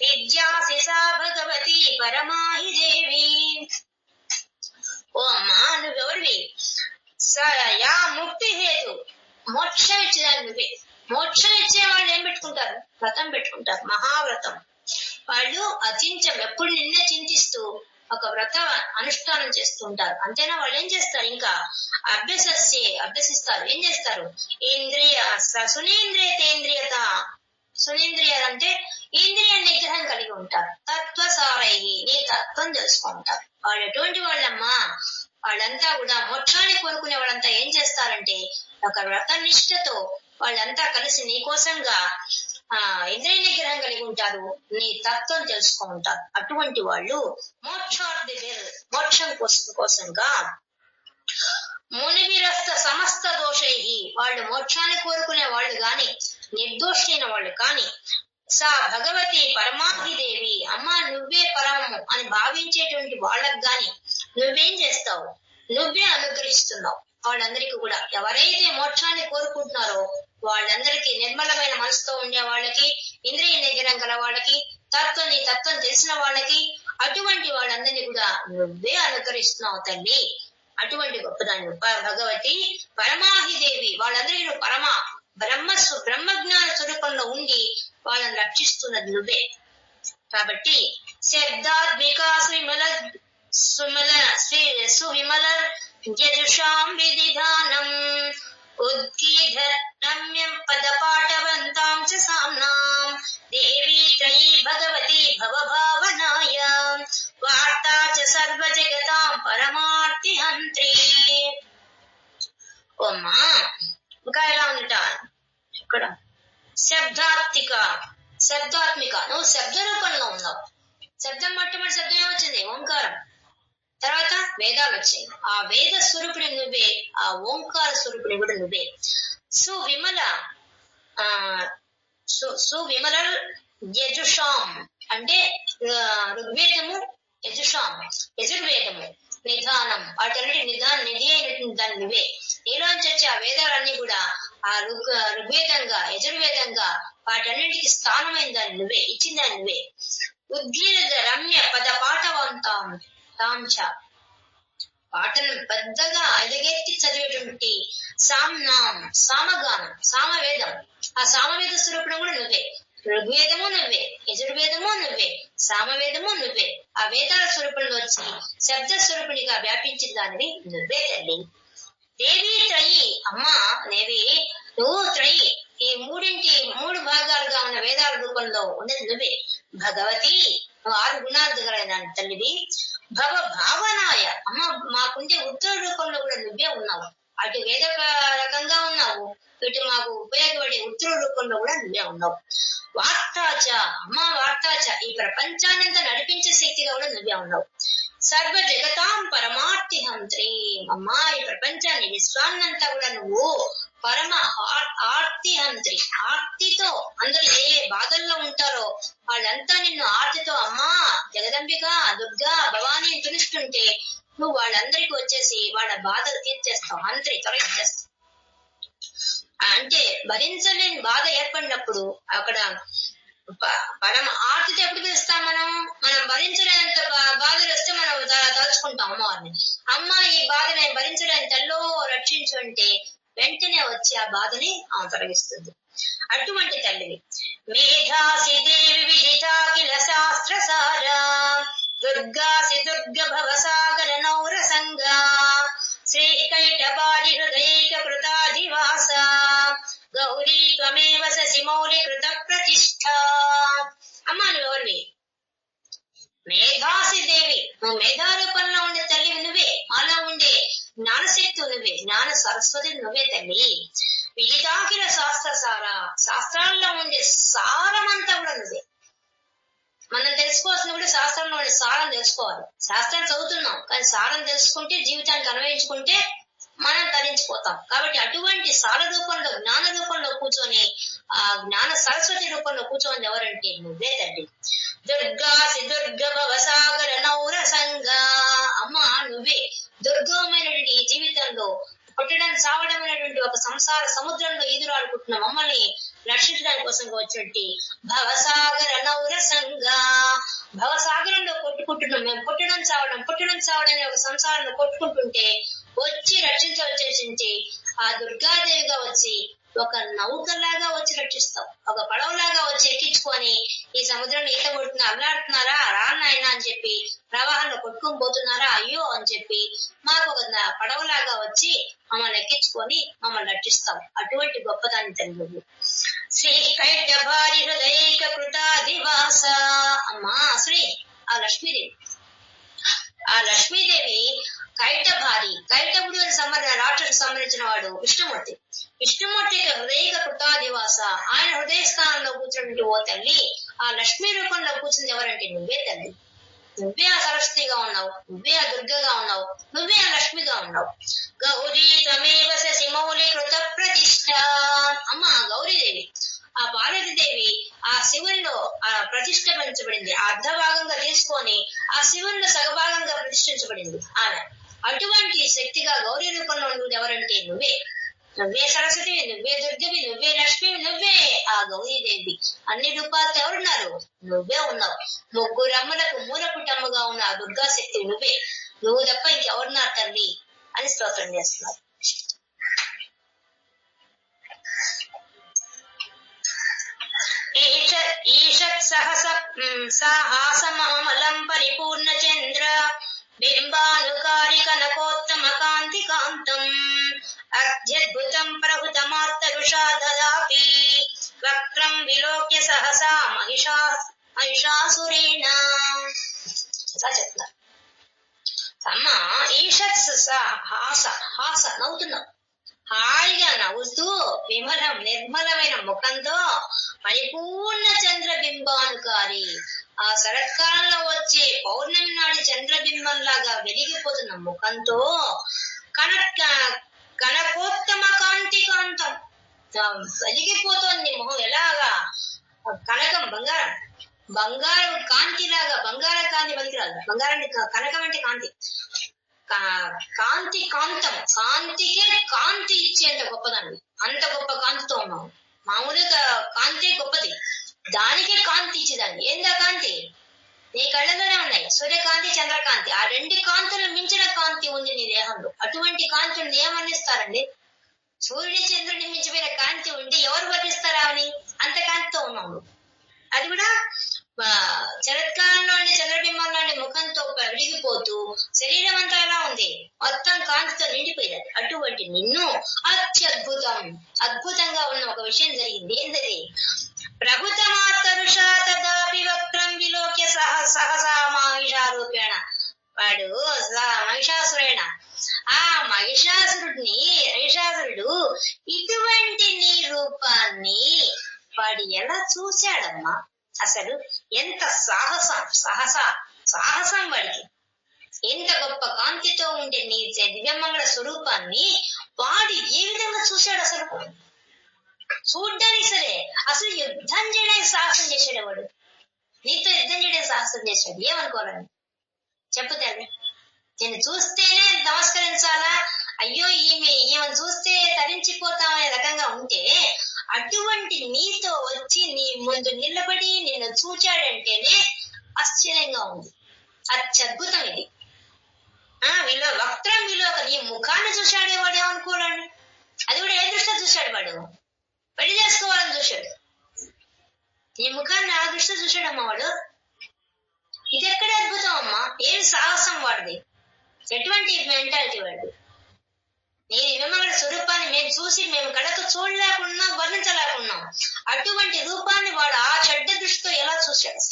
విద్యాసి సా భగవతి పరమాహి దేవి. ఓ అమ్మా నువ్వెవరివి? యా ముక్తి హేతు మోక్షం ఇచ్చేదాన్ని నువ్వే. మోక్షం ఇచ్చే వాళ్ళు ఏం పెట్టుకుంటారు? వ్రతం పెట్టుకుంటారు, మహావ్రతం. వాళ్ళు అచించం ఎప్పుడు నిన్నే చింతిస్తూ ఒక వ్రత అనుష్ఠానం చేస్తూ ఉంటారు. అంతేనా? వాళ్ళు ఏం చేస్తారు? ఇంకా అభ్యసిస్తారు. ఏం చేస్తారు? ఇంద్రియ సునేంద్రియత. సునేంద్రియాలంటే ఇంద్రియ నిగ్రహం కలిగి ఉంటారు. తత్వసారై నీ తత్వం తెలుసుకుంటారు. వాళ్ళు ఎటువంటి వాళ్ళమ్మా? వాళ్ళంతా కూడా మోక్షాన్ని కోరుకునే వాళ్ళంతా ఏం చేస్తారంటే ఒక వ్రత నిష్ఠతో వాళ్ళంతా కలిసి నీ కోసంగా ఇంద్రియ నిగ్రహం కలిగి ఉంటారు, నీ తత్వం తెలుసుకుంటారు. అటువంటి వాళ్ళు మోక్షం కోసంగా మునివిరస్త సమస్త దోషై వాళ్ళు మోక్షాన్ని కోరుకునే వాళ్ళు గాని నిర్దోషైన వాళ్ళు కాని సా భగవతి పరమాహిదేవి అమ్మా నువ్వే పరమము అని భావించేటువంటి వాళ్ళకు గాని నువ్వేం చేస్తావు? నువ్వే అనుగ్రహిస్తున్నావు. వాళ్ళందరికీ కూడా ఎవరైతే మోక్షాన్ని కోరుకుంటున్నారో వాళ్ళందరికీ నిర్మలమైన మనసుతో ఉండే వాళ్ళకి, ఇంద్రియ నిగ్రహం గల వాళ్ళకి, నీ తత్వం తెలిసిన వాళ్ళకి, అటువంటి వాళ్ళందరినీ కూడా నువ్వే అనుగ్రహిస్తున్నావు తల్లి. అటువంటి గొప్పదాన్ని భగవతి పరమాహిదేవి. వాళ్ళందరికీ నువ్వు బ్రహ్మజ్ఞాన స్వరూపంలో ఉండి వాళ్ళని రక్షిస్తున్నది నువ్వే. కాబట్టి శబ్దాత్మిక సువిమల యజుషాం విధిధానం ఉద్గీత రమ్యం పదపాఠవంతాం చ సామ్నాం దేవీ త్రయీ భగవతి భవభావనాయ వార్తా చ సర్వ జగతాం పరమార్తి హంత్రి. ఓమ్మా ఇంకా ఎలా ఉంట ఇక్కడ శబ్దాత్మిక నువ్వు శబ్ద రూపంలో ఉన్నావు. శబ్దం మొట్టమొదటి శబ్దం ఏమొచ్చింది? ఓంకారం. తర్వాత వేదాలు వచ్చాయి. ఆ వేద స్వరూపుడి నువ్వే, ఆ ఓంకార స్వరూపుడి కూడా నువ్వే. సువిమల యజుషాం అంటే ఋగ్వేదము, యజుర్వేదము, నిధానం వాటన్నిటి నిధి అయినటువంటి దాన్ని నువ్వే. నీలోంచి వచ్చే ఆ వేదాలన్నీ కూడా ఆ ఋగ్వేదంగా, యజుర్వేదంగా వాటన్నిటికి స్థానమైన దాన్ని నువ్వే, ఇచ్చిన దాన్ని నువ్వే. ఉద్గీత రమ్య పద పాఠవంతాం తాంచ పాటను పెద్దగా ఎదగెత్తి చదివేటువంటి సామగానం, సామవేదం. ఆ సామవేద స్వరూపుడు కూడా నువ్వే. ఋగ్వేదము నువ్వే, యజుర్వేదము నువ్వే, సామవేదము నువ్వే. ఆ వేదాల స్వరూపంలో వచ్చి శబ్ద స్వరూపునిగా వ్యాపించిన దానివి నువ్వే తల్లి. దేవి త్రయి అమ్మా దేవి నువ్వు త్రయి. ఈ మూడు భాగాలుగా ఉన్న వేదాల రూపంలో ఉన్నది నువ్వే. భగవతి నువ్వు 6 గుణాలు గలైన తల్లివి. భావనాయ అమ్మ మాకుండే ఉత్తర రూపంలో కూడా నువ్వే ఉన్నావు. అటు వేద రకంగా ఉన్నావు, ఇటు మాకు ఉపయోగపడే ఉత్తర రూపంలో కూడా నువ్వే ఉన్నావు. వార్తాచ, అమ్మ వార్తాచ, ఈ ప్రపంచాన్నంతా నడిపించే శక్తిగా కూడా నువ్వే ఉన్నావు. సర్వ జగతాం పరమార్తి హంత్రి, అమ్మా ఈ ప్రపంచాన్ని విశ్వాన్నంతా కూడా నువ్వు పరమ ఆర్తి హంత్రి, ఆర్తితో అందరూ ఏ బాధల్లో ఉంటారో వాళ్ళంతా నిన్ను ఆర్తితో అమ్మా జగదంబిక దుర్గా భవానీ పిలుస్తుంటే నువ్వు వాళ్ళందరికీ వచ్చేసి వాళ్ళ బాధలు తీర్చేస్తావు, హంత్రి తొలగించేస్తావు. అంటే భరించలేని బాధ ఏర్పడినప్పుడు అక్కడ పరమ ఆర్తితో ఎప్పుడు పిలుస్తాం మనం భరించలేనంత బాధలు వస్తే మనం తలుచుకుంటాం అమ్మవారిని. అమ్మ ఈ బాధ నేను భరించలేని తల్లో రక్షించు అంటే వెంటనే వచ్చి ఆ బాధని ఆమె తొలగిస్తుంది. అటువంటి తల్లివి. మేధాసి దేవి విదితాఖిల శాస్త్ర సారా, దుర్గాసి దుర్గ భవసాగర నౌర సంగా, శ్రీ కైటబాడి హృదయైక కృతాధివాస, గౌరీ త్వమేవ ససి మౌలి కృత ప్రతిష్ఠ. అమ్మా నువ్వెవరివి? మేధాసి దేవి, నువ్వు మేధా రూపంలో ఉండే తల్లివి నువ్వే, మాలో ఉండే జ్ఞానశక్తి నువ్వే, జ్ఞాన సరస్వతి నువ్వే తల్లి. విదితాఖిల శాస్త్ర సారా, శాస్త్రాల్లో ఉండే సారమంతా కూడా నువ్వే. మనం తెలుసుకోవాల్సిన కూడా శాస్త్రంలో ఉండే సారం తెలుసుకోవాలి. శాస్త్రం చదువుతున్నాం కానీ సారం తెలుసుకుంటే జీవితానికి అన్వయించుకుంటే మనం తరించిపోతాం. కాబట్టి అటువంటి సార రూపంలో జ్ఞాన రూపంలో కూర్చొని ఆ జ్ఞాన సరస్వతి రూపంలో కూర్చొని ఎవరంటే నువ్వే తల్లి. దుర్గాసి దుర్గ భవసాగర నౌర సంగా, అమ్మ నువ్వే దుర్గమైనటువంటి ఈ జీవితంలో పుట్టడం చావడం అనేటువంటి ఒక సంసార సముద్రంలో ఈదురాడుకుంటున్న మమ్మల్ని రక్షించడానికి కోసం వచ్చినట్టు భవసాగర నౌర సంగా, భవసాగరంలో కొట్టుకుంటున్నాం మేము. పుట్టడం చావడం అనే ఒక సంసారంలో కొట్టుకుంటుంటే వచ్చి రక్షించవచ్చేసించి ఆ దుర్గాదేవిగా వచ్చి ఒక నౌకలాగా వచ్చి రక్షిస్తావు, ఒక పడవలాగా వచ్చి ఎక్కించుకొని ఈ సముద్రంలో ఈత కొడుతున్నా అల్లాడుతున్నారా రానాయన అని చెప్పి, ప్రవాహంలో కొట్టుకొని పోతున్నారా అయ్యో అని చెప్పి మాకు ఒక పడవలాగా వచ్చి మమ్మల్ని ఎక్కించుకొని మమ్మల్ని రక్షిస్తావు. అటువంటి గొప్పదాన్ని తల్లి. శ్రీ కైటభారి హృదయైక కృతాధివాస, అమ్మా శ్రీ ఆ లక్ష్మీదేవి. ఆ లక్ష్మీదేవి కైటభారి, కైటవుడు అని రాక్షసుకు సంబంధించిన వాడు విష్ణుమూర్తి. విష్ణుమూర్తి హృదయక కృతాదివాస, ఆయన హృదయ స్థానంలో కూర్చున్నట్టు ఓ తల్లి ఆ లక్ష్మీ రూపంలో కూర్చుంది ఎవరంటే నువ్వే తల్లి. నువ్వే ఆ సరస్వతిగా ఉన్నావు, నువ్వే ఆ దుర్గగా ఉన్నావు, నువ్వే ఆ లక్ష్మిగా ఉన్నావు. గౌరీ త్వమేవ ససి మౌలి కృత ప్రతిష్ఠ, అమ్మ గౌరీదేవి ఆ పార్వతీదేవి ఆ శివుల్లో ఆ ప్రతిష్ఠించబడింది. ఆ అర్ధభాగంగా తీసుకొని ఆ శివుల్లో సగభాగంగా ప్రతిష్ఠించబడింది ఆమె. అటువంటి శక్తిగా గౌరీ రూపంలో ఉండేది ఎవరంటే నువ్వే. నువ్వే సరస్వతివి, నువ్వే దుర్గవి, నువ్వే లక్ష్మి, నువ్వే ఆ గౌరీదేవి. అన్ని రూపాలతో ఎవరున్నారు? నువ్వే ఉన్నావు. ముగ్గురు అమ్మలకు మూలపుటమ్మగా ఉన్న ఆ దుర్గా శక్తి నువ్వే. నువ్వు తప్ప ఇంకెవరున్నారు తల్లి అని స్తోత్రం చేస్తున్నారు. ఈషత్ సాహాసమమలం పరిపూర్ణ చంద్ర బింబానుకారి కనకోత్తమ కాంతి కాంతం అత్యద్భుతం ప్రహుతమాత్తరుషా దదాతి వక్రం విలోక్య సహసా మహిషాసురేణ. చెప్తున్నారు అమ్మ ఈషత్ హాస నవ్వుతున్నావు, హాయిగా నవ్వుతూ నిర్మలమైన ముఖంతో పరిపూర్ణ చంద్రబింబానుకారి ఆ శరత్కాలంలో వచ్చే పౌర్ణమి నాటి చంద్రబింబంలాగా వెలిగిపోతున్న ముఖంతో కనకోత్తమ కాంతి కాంతం వెలిగిపోతోంది మొహం. ఎలాగా? కనకం బంగారం కాంతి లాగా. బంగార కాంతి పనికిరాదు, బంగారాన్ని కనకం అంటే కాంతి. కాంతి కాంతం, కాంతికే కాంతి ఇచ్చేంత గొప్పదాన్ని, అంత గొప్ప కాంతితో ఉన్నావు. మామూలుగా కాంతి గొప్పది, దానికే కాంతి ఇచ్చేదాన్ని. ఏందా కాంతి? నీ కళ్ళలోనే ఉన్నాయి సూర్యకాంతి చంద్రకాంతి. ఆ రెండు కాంతులు మించిన కాంతి ఉంది నీ దేహంలో. అటువంటి కాంతుల్ని ఏమన్నిస్తారండి? సూర్యుడి చంద్రుడిని మించిపోయిన కాంతి ఉంటే ఎవరు వర్ణిస్తారా అని? అంత కాంతితో ఉన్నావు. అది కూడా శరత్కాలంలోని చంద్రబింబంలోని ముఖంతో వెలిగిపోతూ శరీరం అంతా ఎలా ఉంది? మొత్తం కాంతితో నిండిపోయినది. అటువంటి నిన్ను అత్యద్భుతం, అద్భుతంగా ఉన్న ఒక విషయం జరిగింది. ఏంటది? ప్రభుతమాత్తరుషా తదాపి వక్రం విలోక్య సహసా మహిషారూపేణ. వాడు మహిషాసురేణ, ఆ మహిషాసురుడిని స్వరూపాన్ని వాడు ఎలా చూశాడమ్మా? అసలు ఎంత సాహసం వాడికి! ఎంత గొప్ప కాంతితో ఉండే నీ దివ్యమంగళ స్వరూపాన్ని వాడు ఏ విధంగా చూశాడు? అసలు చూడ్డానికి సరే, అసలు యుద్ధం చేయడానికి సాహసం చేశాడు వాడు. నీతో యుద్ధం చేయడానికి సాహసం చేశాడు. ఏమనుకోవాలని చెప్పు తల్లి. నేను చూస్తేనే నమస్కరించాలా, అయ్యో ఈమెను చూస్తే తరించిపోతాం అనే రకంగా ఉంటే, అటువంటి నీతో వచ్చి నీ ముందు నిలబడి నిన్ను చూచాడంటేనే ఆశ్చర్యంగా ఉంది. అత్యద్భుతం ఇది. వీళ్ళు వక్రం వీళ్ళు నీ ముఖాన్ని చూశాడే వాడు. ఏమనుకోవాలని, అది కూడా ఏ దృష్టిలో చూశాడు వాడు? పెళ్లి చేసుకోవాలని చూశాడు. నీ ముఖాన్ని ఆ దృష్టిలో చూశాడమ్మా వాడు. ఇది ఎక్కడ అద్భుతం అమ్మా! ఏం సాహసం వాడిది! ఎటువంటి మెంటాలిటీ వాడు! నీ దివ్యమంగళ స్వరూపాన్ని మేము చూసి మేము కళతో చూడలేకున్నాం, వర్ణించలేకున్నాం. అటువంటి రూపాన్ని వాడు ఆ చెడ్డ దృష్టితో ఎలా చూశాడు?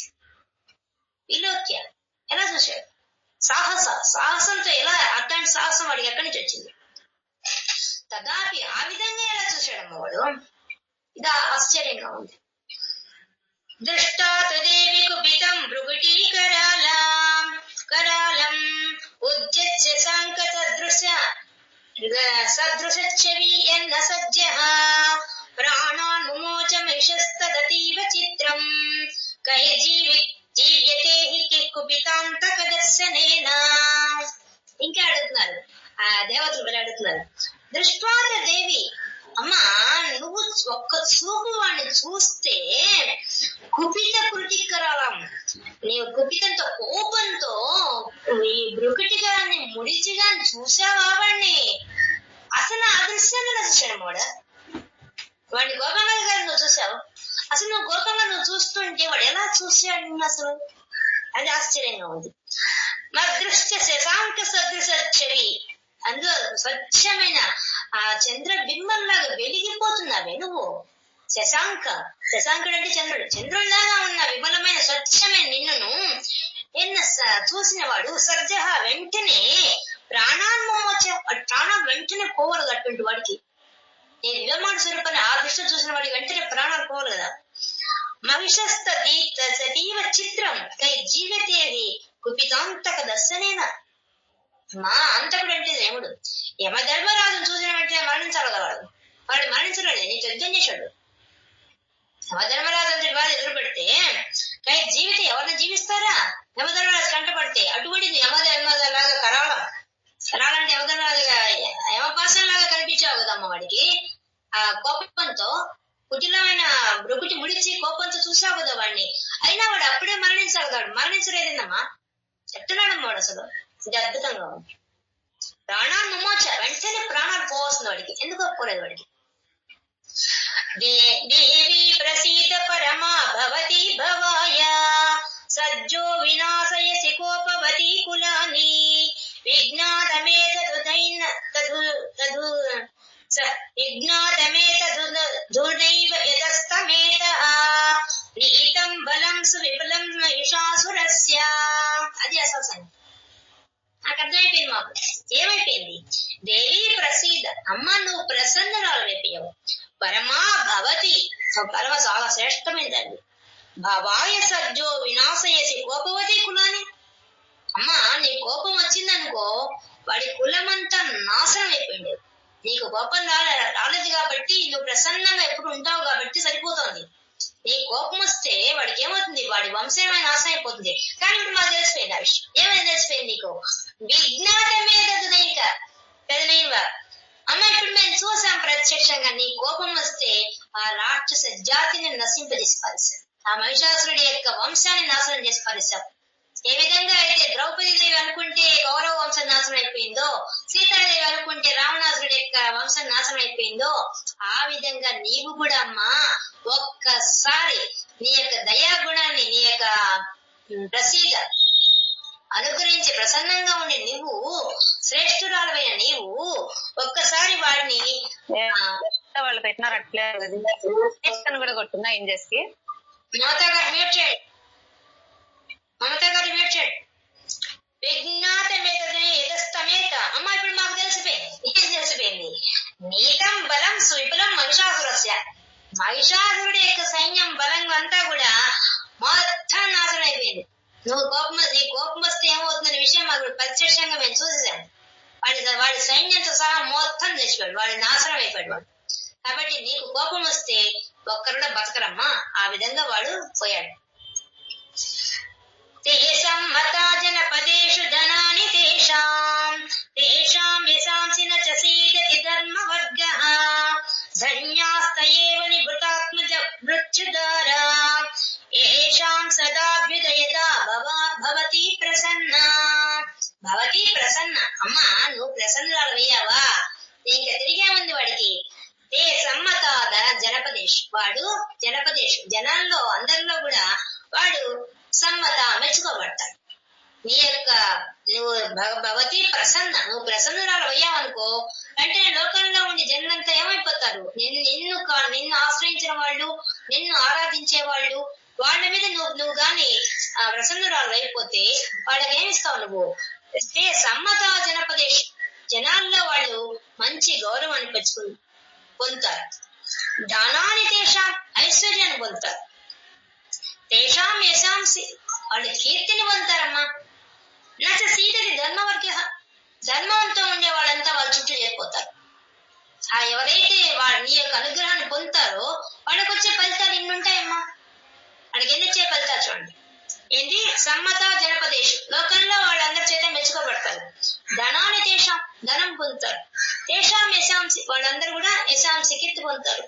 విలోక్య ఎలా చూశాడు? సాహసంతో ఎలా? అట్లాంటి సాహసం వాడికి ఎక్కడి నుంచి వచ్చింది? తదాపి ఆ విధంగా ఎలా చూశాడమ్మ వాడు? ఇది ఆశ్చర్యంగా ఉంది. దృష్టా తదేవి కుపితం భృగుటీకరాలం ఉద్యస్య సంకత సదృశవి ఎన్న సజ్జః ప్రాణాన్ ముమోచ మిషస్తదతీవ చిత్రం కైర్జీవ్యతే హి కుపితాంతక దర్శనేన. ఇంకా అడుగుతున్నారు ఆ దేవతలు అడుగుతున్నారు. దృష్టాత దేవి, అమ్మా నువ్వు ఒక్క చూపు వాడిని చూస్తే కుపిత కృతికరాలం, నీవు కుపితంతో కోపంతో ఈ భృకుటిగాన్ని ముడిచిగా చూసావా వాడిని? అసలు ఆ దృశ్యాన్ని చూశాడు వాడిని గోపంగా గారు నువ్వు చూసావు. అసలు నువ్వు గోపంగా నువ్వు చూస్తుంటే వాడు ఎలా చూశాడు అసలు? అది ఆశ్చర్యంగా ఉంది. మదృష్ట శశాంక సదృశ చెవి, అందులో స్వచ్ఛమైన ఆ చంద్ర బింబంలాగా వెలిగిపోతున్నావే నువ్వు. శశాంకుడు అంటే చంద్రుడిలాగా ఉన్న విమలమైన స్వచ్ఛమైన నిన్నును చూసిన వాడు సజ్జ వెంటనే ప్రాణాన్మోచ, ప్రాణాలు వెంటనే పోవాలి. అటువంటి వాడికి నేను దివ్యమాన స్వరూపాన్ని ఆ దృష్టి చూసిన వాడికి వెంటనే ప్రాణాలు పోవాలి కదా. మహిషస్త సతీవ చిత్రం కై జీవతేది కుపితాంతక దర్శనేన. మా అంతకుడు అంటే దేవుడు. యమధర్మరాజును చూసిన వెంటనే మరణించాలి కదా వాడు మరణించలేడు, నీకు యుద్ధం చేశాడు. యమధర్మరాజు అంటే వాడు ఎదురు పెడితే కై జీవితం ఎవరిని జీవిస్తారా? యమధర్మరాజు కంటపడితే అటువంటి యమధర్మలాగా కరాలంటే యమపాసంలాగా కనిపించావు కదమ్మ వాడికి. ఆ కోపంతో కుటిలమైన భృకుటి ముడిచి కోపంతో చూసావు కదా వాడిని. అయినా వాడు అప్పుడే మరణించాలి కాడు. మరణించలేదమ్మా, చెప్తున్నాడమ్మ వాడు. అసలు ఇది అద్భుతంగా ఉంది. ప్రాణాన్ని మోచ, వెంటనే ప్రాణాలు పోవస్తుంది వాడికి. ఎందుకు ఒప్పుకోలేదు వాడికి? దేవి ప్రసీద పరమా భవతి భవాయ సజ్జో వినాశయసి కోపవతి కులాని విజ్ఞాతమే ధుర్నైవ యతస్తమేతః నీతం బలం సువిపులం మహిషాసురస్య. అది అసలు నాకు అర్థమైపోయింది. మాకు ఏమైపోయింది? దేవి ప్రసీద, అమ్మ నువ్వు ప్రసన్నరాలు అయిపోయావు. పరమా భవతి, పరమ చాలా శ్రేష్టమైనది. భవాయ సజ్జో వినాశయసి కోపవతి కులాన్ని. అమ్మా నీ కోపం వచ్చిందనుకో వాడి కులమంతా నాశనం అయిపోయింది. నీకు కోపం రాలేదు కాబట్టి నువ్వు ప్రసన్నంగా ఎప్పుడు ఉంటావు కాబట్టి సరిపోతుంది. నీ కోపం వస్తే వాడికి ఏమవుతుంది? వాడి వంశమే నాశనం అయిపోతుంది. కానీ ఇప్పుడు మాకు తెలిసిపోయింది ఆ విషయం. ఏమైనా తెలిసిపోయింది నీకు? విజ్ఞాతమే పెదనైవ. అమ్మ ఇప్పుడు మేము చూసాం ప్రత్యక్షంగా. నీ కోపం వస్తే ఆ రాక్షస జాతిని నశింపజేసి పరిచావు. ఆ మహిషాసురుడి యొక్క వంశాన్ని నాశనం చేసి పరిచావు. ఏ విధంగా అయితే ద్రౌపదీదేవి అనుకుంటే కౌరవ వంశం నాశనం అయిపోయిందో, సీతాదేవి అనుకుంటే రావణాసురుడి యొక్క వంశం నాశనం అయిపోయిందో, ఆ విధంగా నీవు కూడా అమ్మా ఒక్కసారి నీ యొక్క దయాగుణాన్ని, నీ యొక్క ప్రసీద అనుగ్రహించి ప్రసన్నంగా ఉండే నువ్వు, శ్రేష్ఠురాలమైన నీవు ఒక్కసారి వాడిని వాళ్ళు పెట్టినారు అట్లే కూడా కొట్టుందా ఏం చేసి మమతా గారు మ్యూట్ చేయండి. విజ్ఞాత మేతస్తమేత. అమ్మ ఇప్పుడు మాకు తెలిసిపోయింది. ఏం తెలిసిపోయింది? నీతం బలం సువిపులం మహిషాసురస్య. మహిషాసురుడి యొక్క సైన్యం బలంగా అంతా కూడా మొత్తం నాశనం అయిపోయింది. నీ కోపం వస్తే ఏమవుతుందనే విషయం మాకు ప్రత్యక్షంగా మేము చూసేసాం. వాడి సైన్యంతో సహా మొత్తం తెచ్చిపోయాడు, వాడి నాశనం అయిపోయాడు వాడు. కాబట్టి నీకు కోపం వస్తే ఒక్కరుడా బతకరమ్మా. ఆ విధంగా వాడు పోయాడు. తేషాం మతా జనపదేషు ధనాని తేషాం యశాంసి న చ సీదతి ధర్మవర్గః ధన్యాస్తయేవ నిభృతాత్మజ మృత్యుదారా ఏషాం సదాభ్యుదయదా భవతి ప్రసన్న. భవతి ప్రసన్న. అమ్మా నువ్వు ప్రసన్నురాలయ్యావా? ఇంకా తిరిగేముంది వాడికి. ఏ సమ్మత జనపదేశ్, వాడు జనపదేశ్ జనాల్లో అందరిలో కూడా వాడు సమ్మత మెచ్చుకోబడతాడు. నువ్వు భవతి ప్రసన్న, నువ్వు ప్రసన్నురాలు అయ్యావనుకో అంటే లోకంలో ఉండి జనులంతా ఏమైపోతారు? నిన్ను ఆశ్రయించిన వాళ్ళు, నిన్ను ఆరాధించే వాళ్ళు, వాళ్ళ మీద నువ్వు గాని ప్రసన్నురాలు అయిపోతే వాళ్ళకి ఏమిస్తావు నువ్వు? సమ్మత జనపదేశ్ జనాల్లో వాళ్ళు మంచి గౌరవాన్ని పొందుతారు. ధనాన్ని తేషాం ఐశ్వర్యాన్ని పొందుతారు. తేషాం యశాంసి వాళ్ళు కీర్తిని పొందుతారమ్మా. నచ్చ సీతది ధర్మవర్గ, ధర్మంతో ఉండే వాళ్ళంతా వాళ్ళ చుట్టూ చేరిపోతారు. ఎవరైతే నీ యొక్క అనుగ్రహాన్ని పొందుతారో వాళ్ళకి వచ్చే ఫలితాలు ఇన్నుంటాయమ్మా. వాళ్ళకి ఎన్ని వచ్చే ఫలితాలు చూడండి. ఏంటి? సమ్మత జనపదేశ్ లోకంలో వాళ్ళందరి చేత మెచ్చుకోబడతారు. ధనాన్ని తేషాం ధనం పొందుతారు. తేషాం యశాంసి వాళ్ళందరూ కూడా యశాంసి కీర్తి పొందుతారు.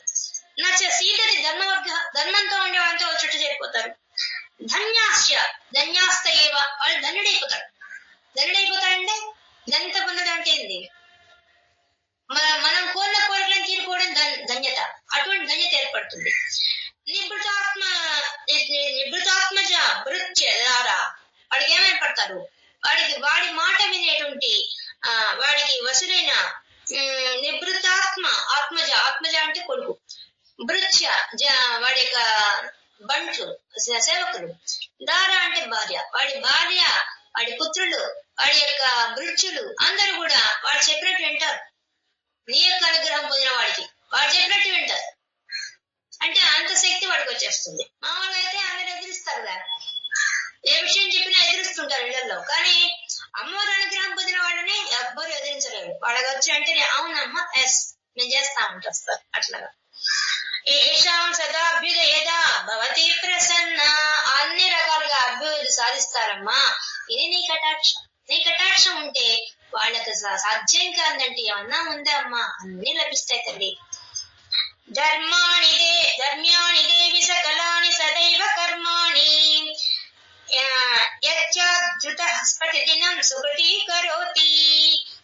నచ్చ సీతది ధర్మవర్గ ధర్మంతో ఉండే వాళ్ళంతా వాళ్ళ చుట్టూ చేరిపోతారు. ధన్యాస్తయేవ వాళ్ళు ధన్యుడైపోతాడు. ధన్యుడైపోతాడంటే ధన్యత పొందడం అంటే ఏంది? మనం కోరిన కోరికలను తీరుకోవడం ధన్యత. అటువంటి ధన్యత ఏర్పడుతుంది. నిభృతాత్మజ భృత్యదారా వాడికి ఏమైపడతారు? వాడి మాట వినేటువంటి వాడికి వసుడైన నిభృతాత్మ ఆత్మజ అంటే కొడుకు, భృత్య వాడి యొక్క బంట్లు సేవకులు, దార అంటే భార్య, వాడి పుత్రులు, వాడి యొక్క భృత్యులు అందరూ కూడా వాడు చెప్పినట్టు వింటారు. నీ యొక్క అనుగ్రహం పొందిన వాడికి వాడు చెప్పినట్టు వింటారు. అంటే అంత శక్తి వాడికి వచ్చేస్తుంది. మామూలుగా అయితే అందరు ఎదిరిస్తారు కదా, ఏ విషయం చెప్పినా ఎదిరిస్తుంటారు ఇళ్లలో. కానీ అమ్మవారి అనుగ్రహం పొందిన వాళ్ళని ఎవ్వరు ఎదిరించలేరు. వాళ్ళకి వచ్చి అంటే అవునమ్మా ఎస్ నేను చేస్తా ఉంటారు అట్లాగా. ఏషాం సదాభ్యుదయదా భవతి ప్రసన్న అన్ని రకాలుగా అభ్యుదయ సాధిస్తారమ్మా. ఇది నీ కటాక్షం. నీ కటాక్షం ఉంటే వాళ్ళకి సాధ్యం కాదంటే ఏమన్నా ఉందా అమ్మా? అన్ని లభిస్తాయి తల్లి. ధర్మ్యాని దేవి సకలాని సదైవ కర్మాణి యచ్చాద్యుతః ప్రతిదినం సుకృతీకరోతి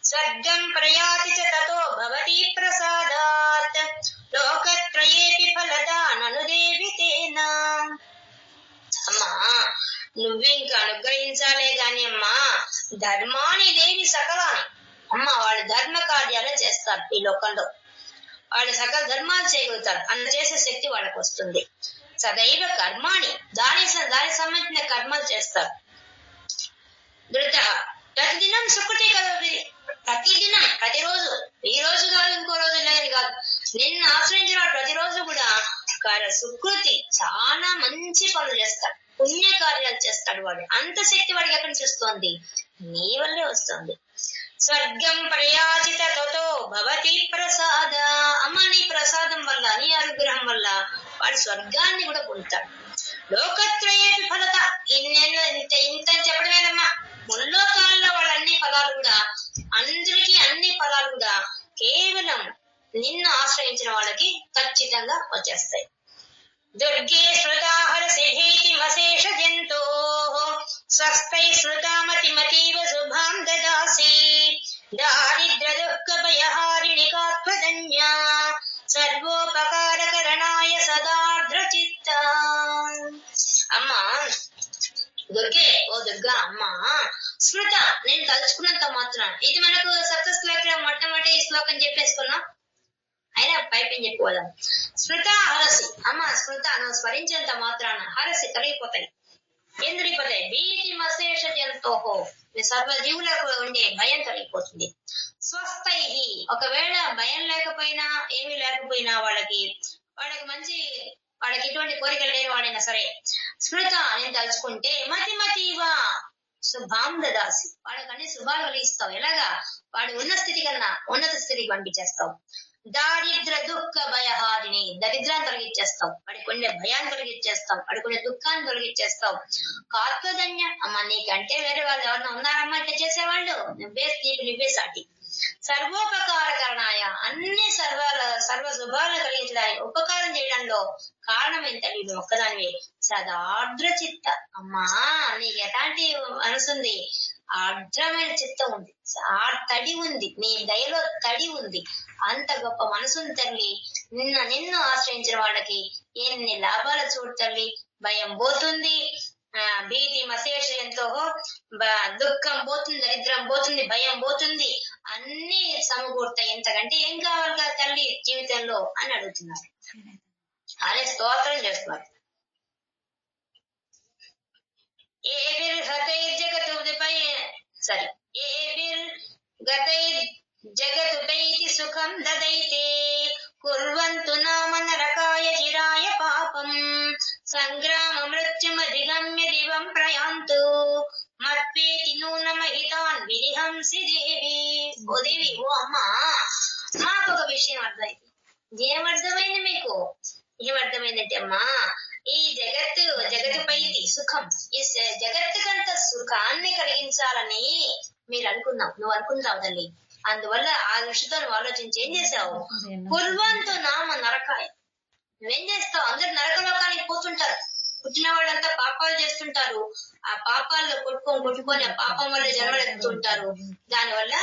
స్వర్గం ప్రయాతి చ తతో భవతి ప్రసాదాత్ లోకత్రయేపి ఫలదానను దేవి తేనా. అమ్మా నువ్వు ఇంకా అనుగ్రహించాలే గాని అమ్మా ధర్మాని దేవి సకలాని అమ్మ వాళ్ళు ధర్మ కార్యాలు చేస్తారు. ఈ లోకంలో వాళ్ళు సకల ధర్మాలు చేయగలుగుతారు. అన్న చేసే శక్తి వాళ్ళకి వస్తుంది. సదైవ కర్మాణి దానికి సంబంధించిన కర్మలు చేస్తారు. ధృత ప్రతిదినం సుకృతి కరోతి ప్రతిదినం ప్రతిరోజు, ఈ రోజు కాదు ఇంకో రోజు లేదు కాదు, నిన్ను ఆశ్రయించిన వాడు ప్రతిరోజు కూడా సుకృతి చాలా మంచి పనులు చేస్తాడు, పుణ్య కార్యాలు చేస్తాడు. వాడు అంత శక్తి వాడికి ఎక్కడి నుంచి వస్తుంది? నీ వల్లే వస్తుంది. స్వర్గం ప్రయాచిత తతో భవతి ప్రసాద అమ్మ నీ ప్రసాదం వల్ల నీ అనుగ్రహం వల్ల వాడు స్వర్గాన్ని కూడా పొందుతాడు. లోకత్రయేపి ఫలత ఇంత చెప్పడమేనమ్మా. ముల్లోకాల్లో వాళ్ళ అన్ని ఫలాలు కూడా అందరికీ అన్ని ఫలాలు కూడా కేవలం నిన్ను ఆశ్రయించిన వాళ్ళకి ఖచ్చితంగా వచ్చేస్తాయి. దుర్గే స్మృతాహరసిధీతి వశేష జంతో స్వస్థై స్మృతామతిమతీవ శుభాం దదాసి దారిద్ర్య దుఃఖ భయహారిణి కాత్మధన్యా సర్వోపకారకరణాయ సదార్ద్రచిత్త. అమ్మా దుర్గే, ఓ దుర్గా అమ్మా స్మృత నేను తలుచుకున్నంత మాత్రాన, ఇది మనకు సప్తశ్లోకిలో మొట్టమొదటి ఈ శ్లోకం చెప్పేసుకున్నాం, అయినా పైపైన చెప్పుకోదాం. స్మృత హరసి అమ్మ స్మృత నువ్వు స్మరించినంత మాత్రాన హరసి తొలగిపోతాయి. ఏం తొలగిపోతాయి? భీతి మశేష జంతోహో సర్వజీవులకు ఉండే భయం తొలగిపోతుంది. స్వస్థై ఒకవేళ భయం లేకపోయినా ఏమీ లేకపోయినా వాళ్ళకి మంచి తలుచుకుంటే మతిమతీవా శుభాం దదాసి, వాళ్ళకి అన్ని శుభాలు కలిగిస్తావు. ఎలాగా? వాడి ఉన్న స్థితి కన్నా ఉన్నత స్థితికి పంపించేస్తావు. దారిద్ర దుఃఖ భయహారిని, దరిద్రాన్ని తొలగించేస్తావు. వాడికి ఉండే భయాన్ని తొలగించేస్తావు. వాడికి ఉండే దుఃఖాన్ని తొలగించేస్తావు. కాత్వధన్య, అమ్మ నీకంటే వేరే వాళ్ళు ఎవరన్నా ఉన్నారమ్మా ఇట్లా చేసేవాళ్ళు? నువ్వే సాటి. సర్వోపకారకరణాయ, అన్ని సర్వ శుభాలను కలిగించడానికి ఉపకారం చేయడంలో కారణం ఎంత? నీవు ఒక్కదానివే. సదార్ద్ర చిత్త, అమ్మా నీకు ఎలాంటి మనసుంది? ఆర్ద్రమైన చిత్తం ఉంది, తడి ఉంది, నీ దయలో తడి ఉంది. అంత గొప్ప మనసుని తల్లి. నిన్ను ఆశ్రయించిన వాళ్ళకి ఎన్ని లాభాలు చూడు తల్లి. భయం పోతుంది, భీతి మశేషంతో దుఃఖం పోతుంది, దరిద్రం పోతుంది, భయం పోతుంది, అన్ని సమకూరుతాయి. ఎంతకంటే ఏం కావాలి కదా తల్లి జీవితంలో అని అడుగుతున్నారు. అనే స్తోత్రం చేస్తున్నారు. జగతుపైతి సుఖం దదైతే కుర్వంతు నామ నరకాయ చిరాయ పాపం సంగ్రామ మృత్యుమధిగమ్య దివం ప్రయాంతు మత్పేతి నూనమహితాన్ విరిహంసి దేవి. ఓ దేవి, ఓ అమ్మా, మాకు ఒక విషయం అర్థమైంది. ఏమర్థమైంది మీకు? ఏమర్థమైందంటే అమ్మా, ఈ జగత్తుపైతి సుఖం, ఈ జగత్తుకంత సుఖాన్ని కలిగించాలని మీరు అనుకున్నావు, నువ్వు అనుకుంటావు తల్లి. అందువల్ల ఆ దృష్టితో నువ్వు ఆలోచించి ఏం చేసావు? కుర్వంతు నామ నరకాయ, నువ్వేం చేస్తావు? అందరు నరకలోకానికి పోతుంటారు. పుట్టిన వాళ్ళంతా పాపాలు చేస్తుంటారు. ఆ పాపాల్లో కొట్టుకొని ఆ పాపం వల్ల జన్మలు ఎత్తుతుంటారు. దానివల్ల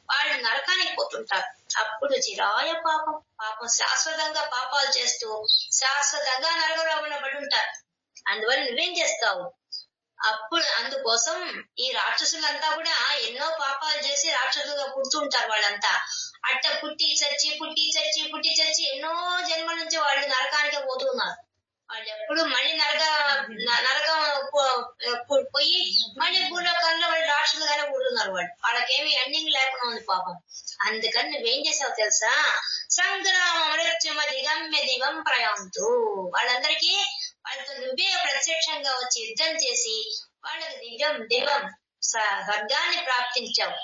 వాళ్ళు నరకానికి పోతుంటారు. అప్పుడు చిరాయ పాపం శాశ్వతంగా పాపాలు చేస్తూ శాశ్వతంగా నరకలోకంలో పడి ఉంటారు. అందువల్ల నువ్వేం చేస్తావు? అందుకోసం ఈ రాక్షసులంతా కూడా ఎన్నో పాపాలు చేసి రాక్షసులుగా పుడుతుంటారు. వాళ్ళంతా అట్ట పుట్టి చచ్చి ఎన్నో జన్మల నుంచి వాళ్ళు నరకానికి పోతున్నారు. వాళ్ళు ఎప్పుడు మళ్ళీ నరకం పోయి మళ్ళీ భూలోకంలో వాళ్ళు రాక్షసులుగానే పుడుతున్నారు. వాళ్ళకేమి ఎండింగ్ లేకుండా ఉంది పాపం. అందుకని నువ్వేం చేసావు తెలుసా? సంగ్రామ మృత్యుమది గమ్య దివం ప్రయాంతు, వాళ్ళందరికీ వాళ్ళతో నువ్వే ప్రత్యక్షంగా వచ్చి యుద్ధం చేసి వాళ్ళకి దివం స్వర్గాన్ని ప్రాప్తించావు.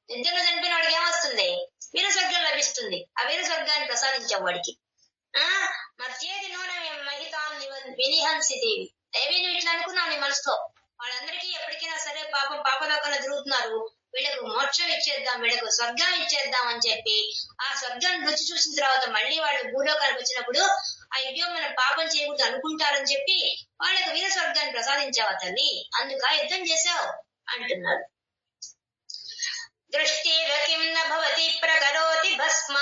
యుద్ధంలో చనిపోయిన వాడికి ఏమొస్తుంది? వీర స్వర్గం లభిస్తుంది. ఆ వీర స్వర్గాన్ని ప్రసాదించావు వాడికి. మధ్యేది నూనె మహితాం వినిహంసి దేవి. దేవి నువ్వు ఇట్లా అనుకున్నావు నీ మనసుతో, వాళ్ళందరికీ ఎప్పటికైనా సరే పాపలోకంలో తిరుగుతున్నారు, వీళ్ళకు మోక్షం ఇచ్చేద్దాం, వీళ్ళకు స్వర్గం ఇచ్చేద్దాం అని చెప్పి ఆ స్వర్గం రుచి చూసిన తర్వాత మళ్ళీ వాళ్ళు భూలోకానికి వచ్చినప్పుడు అయ్యో మనం పాపం చేయకూడదు అనుకుంటారని చెప్పి వాళ్ళకు వీర స్వర్గాన్ని ప్రసాదించావా తల్లి? అందుక యుద్ధం చేశావు అంటున్నారు. దృష్టిర కిం న భవతి ప్రకరోతి భస్మ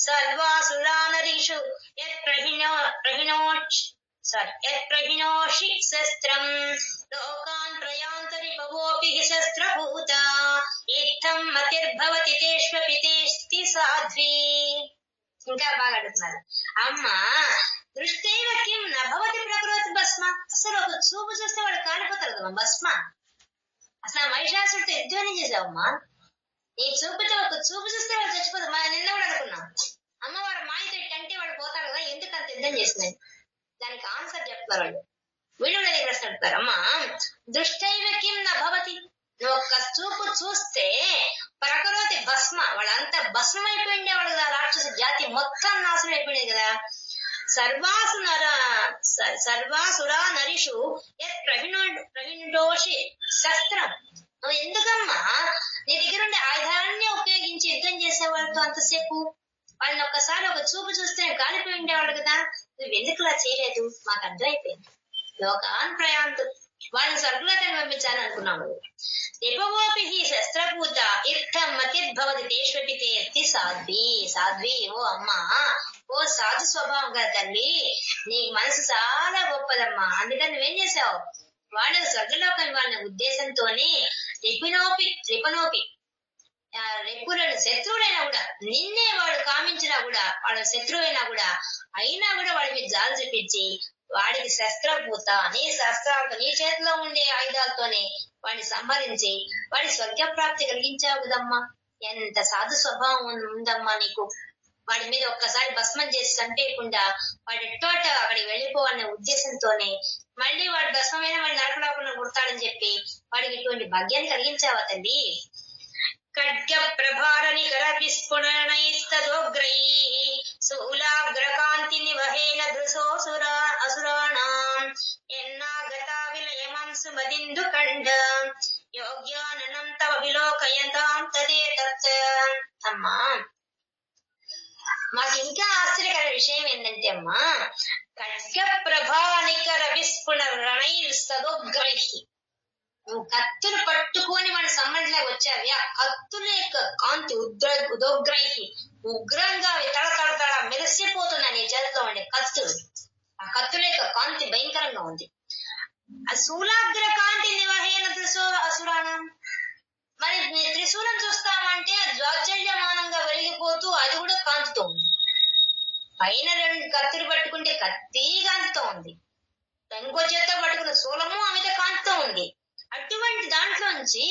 సర్వాసురానరీషు యత్ప్రహిణోషి శస్త్రం లోకాన్ ప్రయాంతరి పవోపి శస్త్రభూత ఇత్థం మతిర్భవతి తేష్వపి తేష్టి సాధ్వి. ఇంకా బాగా అడుగుతున్నారు. అమ్మా దృష్టైవ కిం న భవతి ప్రకరోతి భస్మ, అసలు ఒక చూపు చూస్తే వాడు కాలిపోతారు కదా భస్మ. అసలు మహిషాసుడితో యుద్ధం చేసావమ్మా. నీ చూపుతో ఒక చూపు చూస్తే వాడు చచ్చిపోతాడు. నిన్న కూడా అనుకున్నాం అమ్మవారు మాయతో అంటే వాడు పోతాడు కదా, ఎందుకు అంత యుద్ధం చేసినాయి? దానికి ఆన్సర్ చెప్తారు వాళ్ళు. వీళ్ళు దగ్గర ప్రశ్న అడుగుతారు. అమ్మా దృష్టైవ కిం న భవతి, నువ్వు ఒక్క చూపు చూస్తే ప్రకరోతి భస్మ, వాళ్ళంతా భస్మం అయిపోయిండేవాడు కదా, రాక్షస జాతి మొత్తం నాశనం అయిపోయింది కదా. సర్వాసురా నరిషు ప్రహిణోషి శస్త్రం, నువ్వు ఎందుకమ్మా నీ దగ్గర ఉండే ఆయుధాన్ని ఉపయోగించి యుద్ధం చేసేవాళ్ళతో అంతసేపు? వాళ్ళని ఒక్కసారి ఒక చూపు చూస్తే కాలిపోయి ఉండేవాడు కదా, నువ్వు ఎందుకులా చేయలేదు? మాకు అర్థమైపోయింది. లోకాన్ ప్రయాంతు, వాళ్ళని స్వర్గలోకాన్ని పంపించాలని అనుకున్నాము. రిపవోపి శస్త్రభూత ఇర్థం మతిర్భవతి తేష్వపి తేర్తి సాధ్వి. ఓ అమ్మా, ఓ సాధు స్వభావం కదా తల్లి, నీ మనసు చాలా గొప్పదమ్మా. అందుకని నువ్వేం చేసావు? వాళ్ళకి స్వర్గలోకం వాళ్ళ ఉద్దేశంతోనే రిపనోపి రెప్పులను శత్రువులైనా కూడా, నిన్నే వాడు కామించినా కూడా, వాడు శత్రువైనా కూడా అయినా కూడా వాడి మీద జాలు చూపించి వాడికి శస్త్రభూత, నీ శస్త్రాలతో నీ చేతిలో ఉండే ఆయుధాలతోనే వాడిని సంహరించి వాడి స్వర్గ ప్రాప్తి కలిగించావు కదమ్మా. ఎంత సాధు స్వభావం ఉందమ్మా నీకు. వాడి మీద ఒక్కసారి భస్మం చేసి చంపేయకుండా వాడి ఎట్టోట అక్కడికి వెళ్ళిపోవాలనే ఉద్దేశంతోనే మళ్ళీ వాడు భస్మమైన వాడి నరకలోకంలో పుడతాడని చెప్పి వాడికి ఇటువంటి భాగ్యాన్ని కలిగించావా తల్లి. ఖడ్గ ప్రభార నికర విస్ఫురణైస్తదోగ్రై శూలాగ్రకాంతి నివహేన దృశోసురా అసురాణాం ఎన్నాగతా విలయమంసు మదిందు కండ యోగ్యాననం తవ విలోకయంతాం తదే తత్. అమ్మా మాకు ఇంకా ఆశ్చర్యకర విషయం ఏంటంటే అమ్మా, ఖడ్గ ప్రభానికర విస్ఫురణైస్తదోగ్రై, నువ్వు కత్తులు పట్టుకొని మన సమ్మడిలో వచ్చావి. ఆ కత్తుల యొక్క కాంతి ఉదోగ్రహి ఉగ్రంగా తడతడతడ మెరిసిపోతున్నా నీ చేతిలో ఉండే కత్తులు. ఆ కత్తుల యొక్క కాంతి భయంకరంగా ఉంది. ఆ శూలాగ్ర కాంతి నివహేన అసురాణం, మరి త్రిశూలం చూస్తామంటే జ్వాజ్జల్యమానంగా వెలిగిపోతూ అది కూడా కాంతితో ఉంది. పైన 2 కత్తులు పట్టుకుంటే కత్తి కాంతితో ఉంది, ఇంకో చేత్తో పట్టుకున్న శూలము ఆమెతో కాంతితో ఉంది. అటువంటి దాంట్లోంచి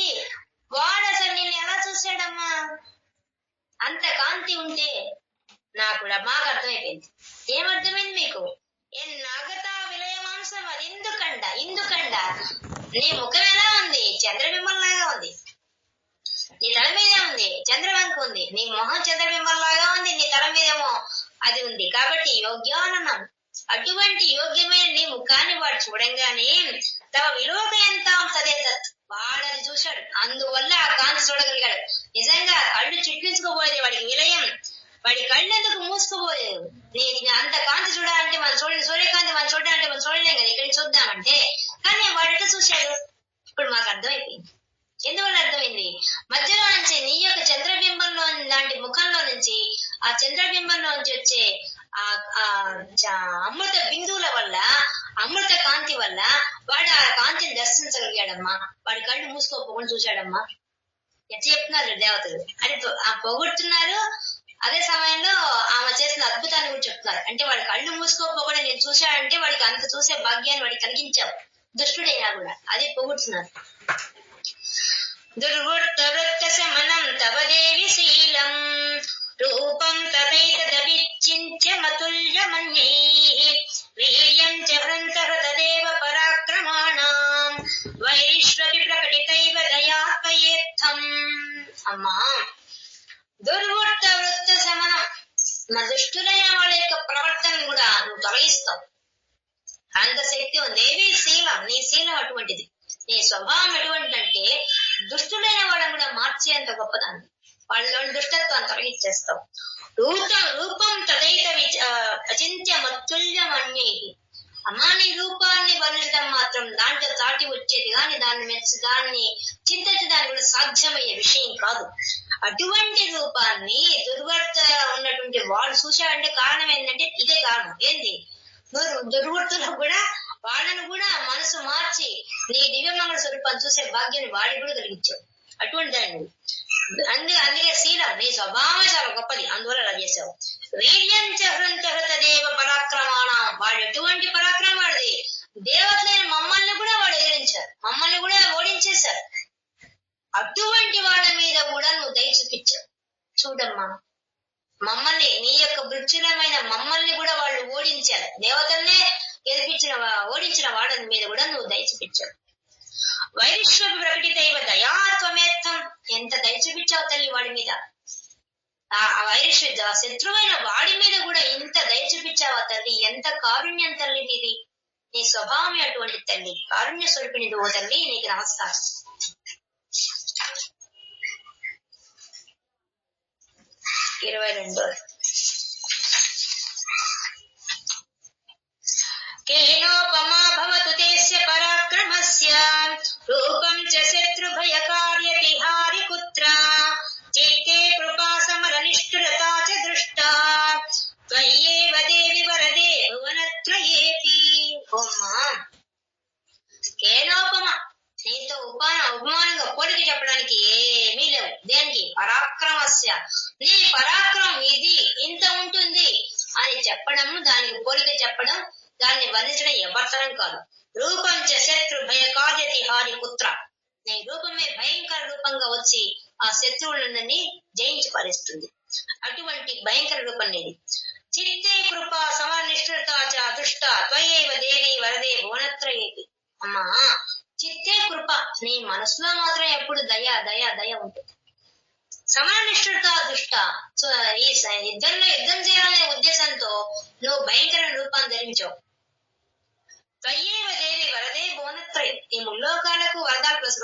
వాడు అసలు నిన్ను ఎలా చూశాడమ్మా? అంత కాంతి ఉంటే నాకు మాకు అర్థమైపోయింది. ఏమర్థమైంది మీకు? నాగతా విలయమాంసం అది ఇందుకండ నీ ముఖం ఎలా ఉంది? చంద్రబింబంలాగా ఉంది. నీ తల మీదే ఉంది చంద్రవంక ఉంది. నీ మొహం చంద్రబింబంలాగా ఉంది, నీ తల మీదేమో అది ఉంది. కాబట్టి యోగ్యాననం, అటువంటి యోగ్యమైన నీ ముఖాన్ని వాడు చూడంగానే తమ విలోక ఎంత తదే తత్, వాడని చూశాడు. అందువల్ల ఆ కాంతి చూడగలిగాడు. నిజంగా కళ్ళు చిట్లించుకోబోయేది వాడికి విలయం. వాడి కళ్ళు ఎందుకు మూసుకుపోలేదు? నేను అంత కాంతి చూడాలంటే మనం చూడండి, సూర్యకాంతి మనం చూడాలంటే మనం చూడలేం కదా, ఇక్కడికి చూద్దామంటే. కానీ వాడిట చూశాడు. ఇప్పుడు మాకు అర్థమైపోయింది. ఎందువల్ల అర్థమైంది? మధ్యలో నుంచి నీ యొక్క చంద్రబింబంలో లాంటి ముఖంలో నుంచి ఆ చంద్రబింబంలో నుంచి వచ్చే అమృత బిందువుల వల్ల, అమృత కాంతి వల్ల వాడు ఆ కాంతిని దర్శించగలిగాడమ్మా. వాడి కళ్ళు మూసుకోపోకుండా చూశాడమ్మా. ఎట్లా చెప్తున్నారు దేవతలు అని పొగుడుతున్నారు. అదే సమయంలో ఆమె చేసిన అద్భుతాన్ని కూడా చెప్తున్నారు. అంటే వాడి కళ్ళు మూసుకోపోకుండా నేను చూశాడంటే వాడికి అంత చూసే భాగ్యాన్ని వాడికి కలిగించావు, దుష్టుడైనా కూడా. అదే పొగుడుతున్నారు. దుర్వృత్త వృత్త శమనం తవ దేవి శీలం రూపం తదైతదవిచ్చింత్య మతుల్యమన్యైః వీర్యం చ హృంతః తదేవ పరాక్రమాణాం వైశ్వపి ప్రకటితైవ దయాత్మయేత్థం. అమ్మా, దుర్వృత్త వృత్త శమనం, మా దుష్టులైన వాళ్ళ యొక్క ప్రవర్తన కూడా నువ్వు తొలగిస్తావు. అంత శక్తి ఉంది. దేవి శీలం, నీ శీలం అటువంటిది, నీ స్వభావం ఎటువంటిదంటే దుష్టులైన వాళ్ళని కూడా మార్చేంత గొప్పదాన్ని. వాళ్ళలోని దుష్టత్వాన్ని తొలగించేస్తావు. రూపం తదైత అచింత్య మత్తుల్యమన్యైః. అమ్మా, నీ రూపాన్ని వర్ణించడం మాత్రం దాంట్లో చాటి వచ్చేది కానీ దాన్ని చింతించడానికి కూడా సాధ్యమయ్యే విషయం కాదు. అటువంటి రూపాన్ని దుర్వర్త ఉన్నటువంటి వాడు చూశాడంటే కారణం ఏంటంటే ఇదే కారణం. ఏంది? దుర్వృత్తులకు కూడా వాళ్ళను కూడా మనసు మార్చి నీ దివ్యమంగళ స్వరూపాన్ని చూసే భాగ్యాన్ని వాడికి కూడా కలిగించావు. అటువంటి దాన్ని అందుకే శీలం, నీ స్వభావమే చాలా గొప్పది, అందువల్ల అలా చేశావు. వీర్యం చ హృంతః తదేవ పరాక్రమాణం, వాడు ఎటువంటి పరాక్రమం వాడిది. దేవతలైన మమ్మల్ని కూడా వాడు ఎదిరించారు, మమ్మల్ని కూడా ఓడించేశారు. అటువంటి వాళ్ళ మీద కూడా నువ్వు దయ చూపించావు. చూడమ్మా, మమ్మల్ని నీ యొక్క వృక్షులమైన మమ్మల్ని కూడా వాళ్ళు ఓడించారు. దేవతల్నే ఓడించిన వాళ్ళ మీద కూడా నువ్వు దయ చూపించావు. వైశ్వ ప్రకటితైవ దయాత్వమేత్తం, ఎంత దయ చూపించావు తల్లి వాడి మీద. ఆ వైశ్వ శత్రువైన వాడి మీద కూడా ఇంత దయ చూపించావా తల్లి. ఎంత కారుణ్యం తల్లి నీది. నీ స్వభావమే అటువంటి తల్లి, కారుణ్య స్వరూపిణి ఓ తల్లి, నీకు నమస్కారం. 22. కేనోపమా భవతు తేస్య పరాక్రమస్య రూపం చ శత్రుభయకార్యతిహారి కుత్ర చిత్తే కృపా సమర నిష్ఠురతా చ దృష్టా త్వయ్యేవ దేవి వరదే భువనత్రయేతి. ఓమ్మా, కేనోపమ, నీతో ఉపమానంగా పోలిక చెప్పడానికి ఏమీ లేవు. దేనికి? పరాక్రమస్య, నీ పరాక్రమం ఇది ఇంత ఉంటుంది అని చెప్పడం, దానికి పోలిక చెప్పడం, దాన్ని వర్ణించడం ఎవరితరం కాదు. రూపం చ శత్రు భయకార్యతి హారి పుత్ర, నీ రూపమే భయంకర రూపంగా వచ్చి ఆ శత్రువులని జయించి పారేస్తుంది. అటువంటి భయంకర రూపం నీది. చిత్తే కృప సమనిష్ఠుత అదృష్ట, దుష్ట త్వయేవ దేవి వరదే భువనత్రయేతి. అమ్మా చిత్తే కృప, నీ మనసులో మాత్రం ఎప్పుడు దయ దయ దయ ఉంటుంది. సమనిష్ఠుత దుష్ట, ఈ యుద్ధంలో యుద్ధం చేయాలనే ఉద్దేశంతో నువ్వు భయంకర రూపాన్ని ధరించావు. త్వయేవ దేవి వరదే భువనత్రయ, ఈ ముల్లోకాలకు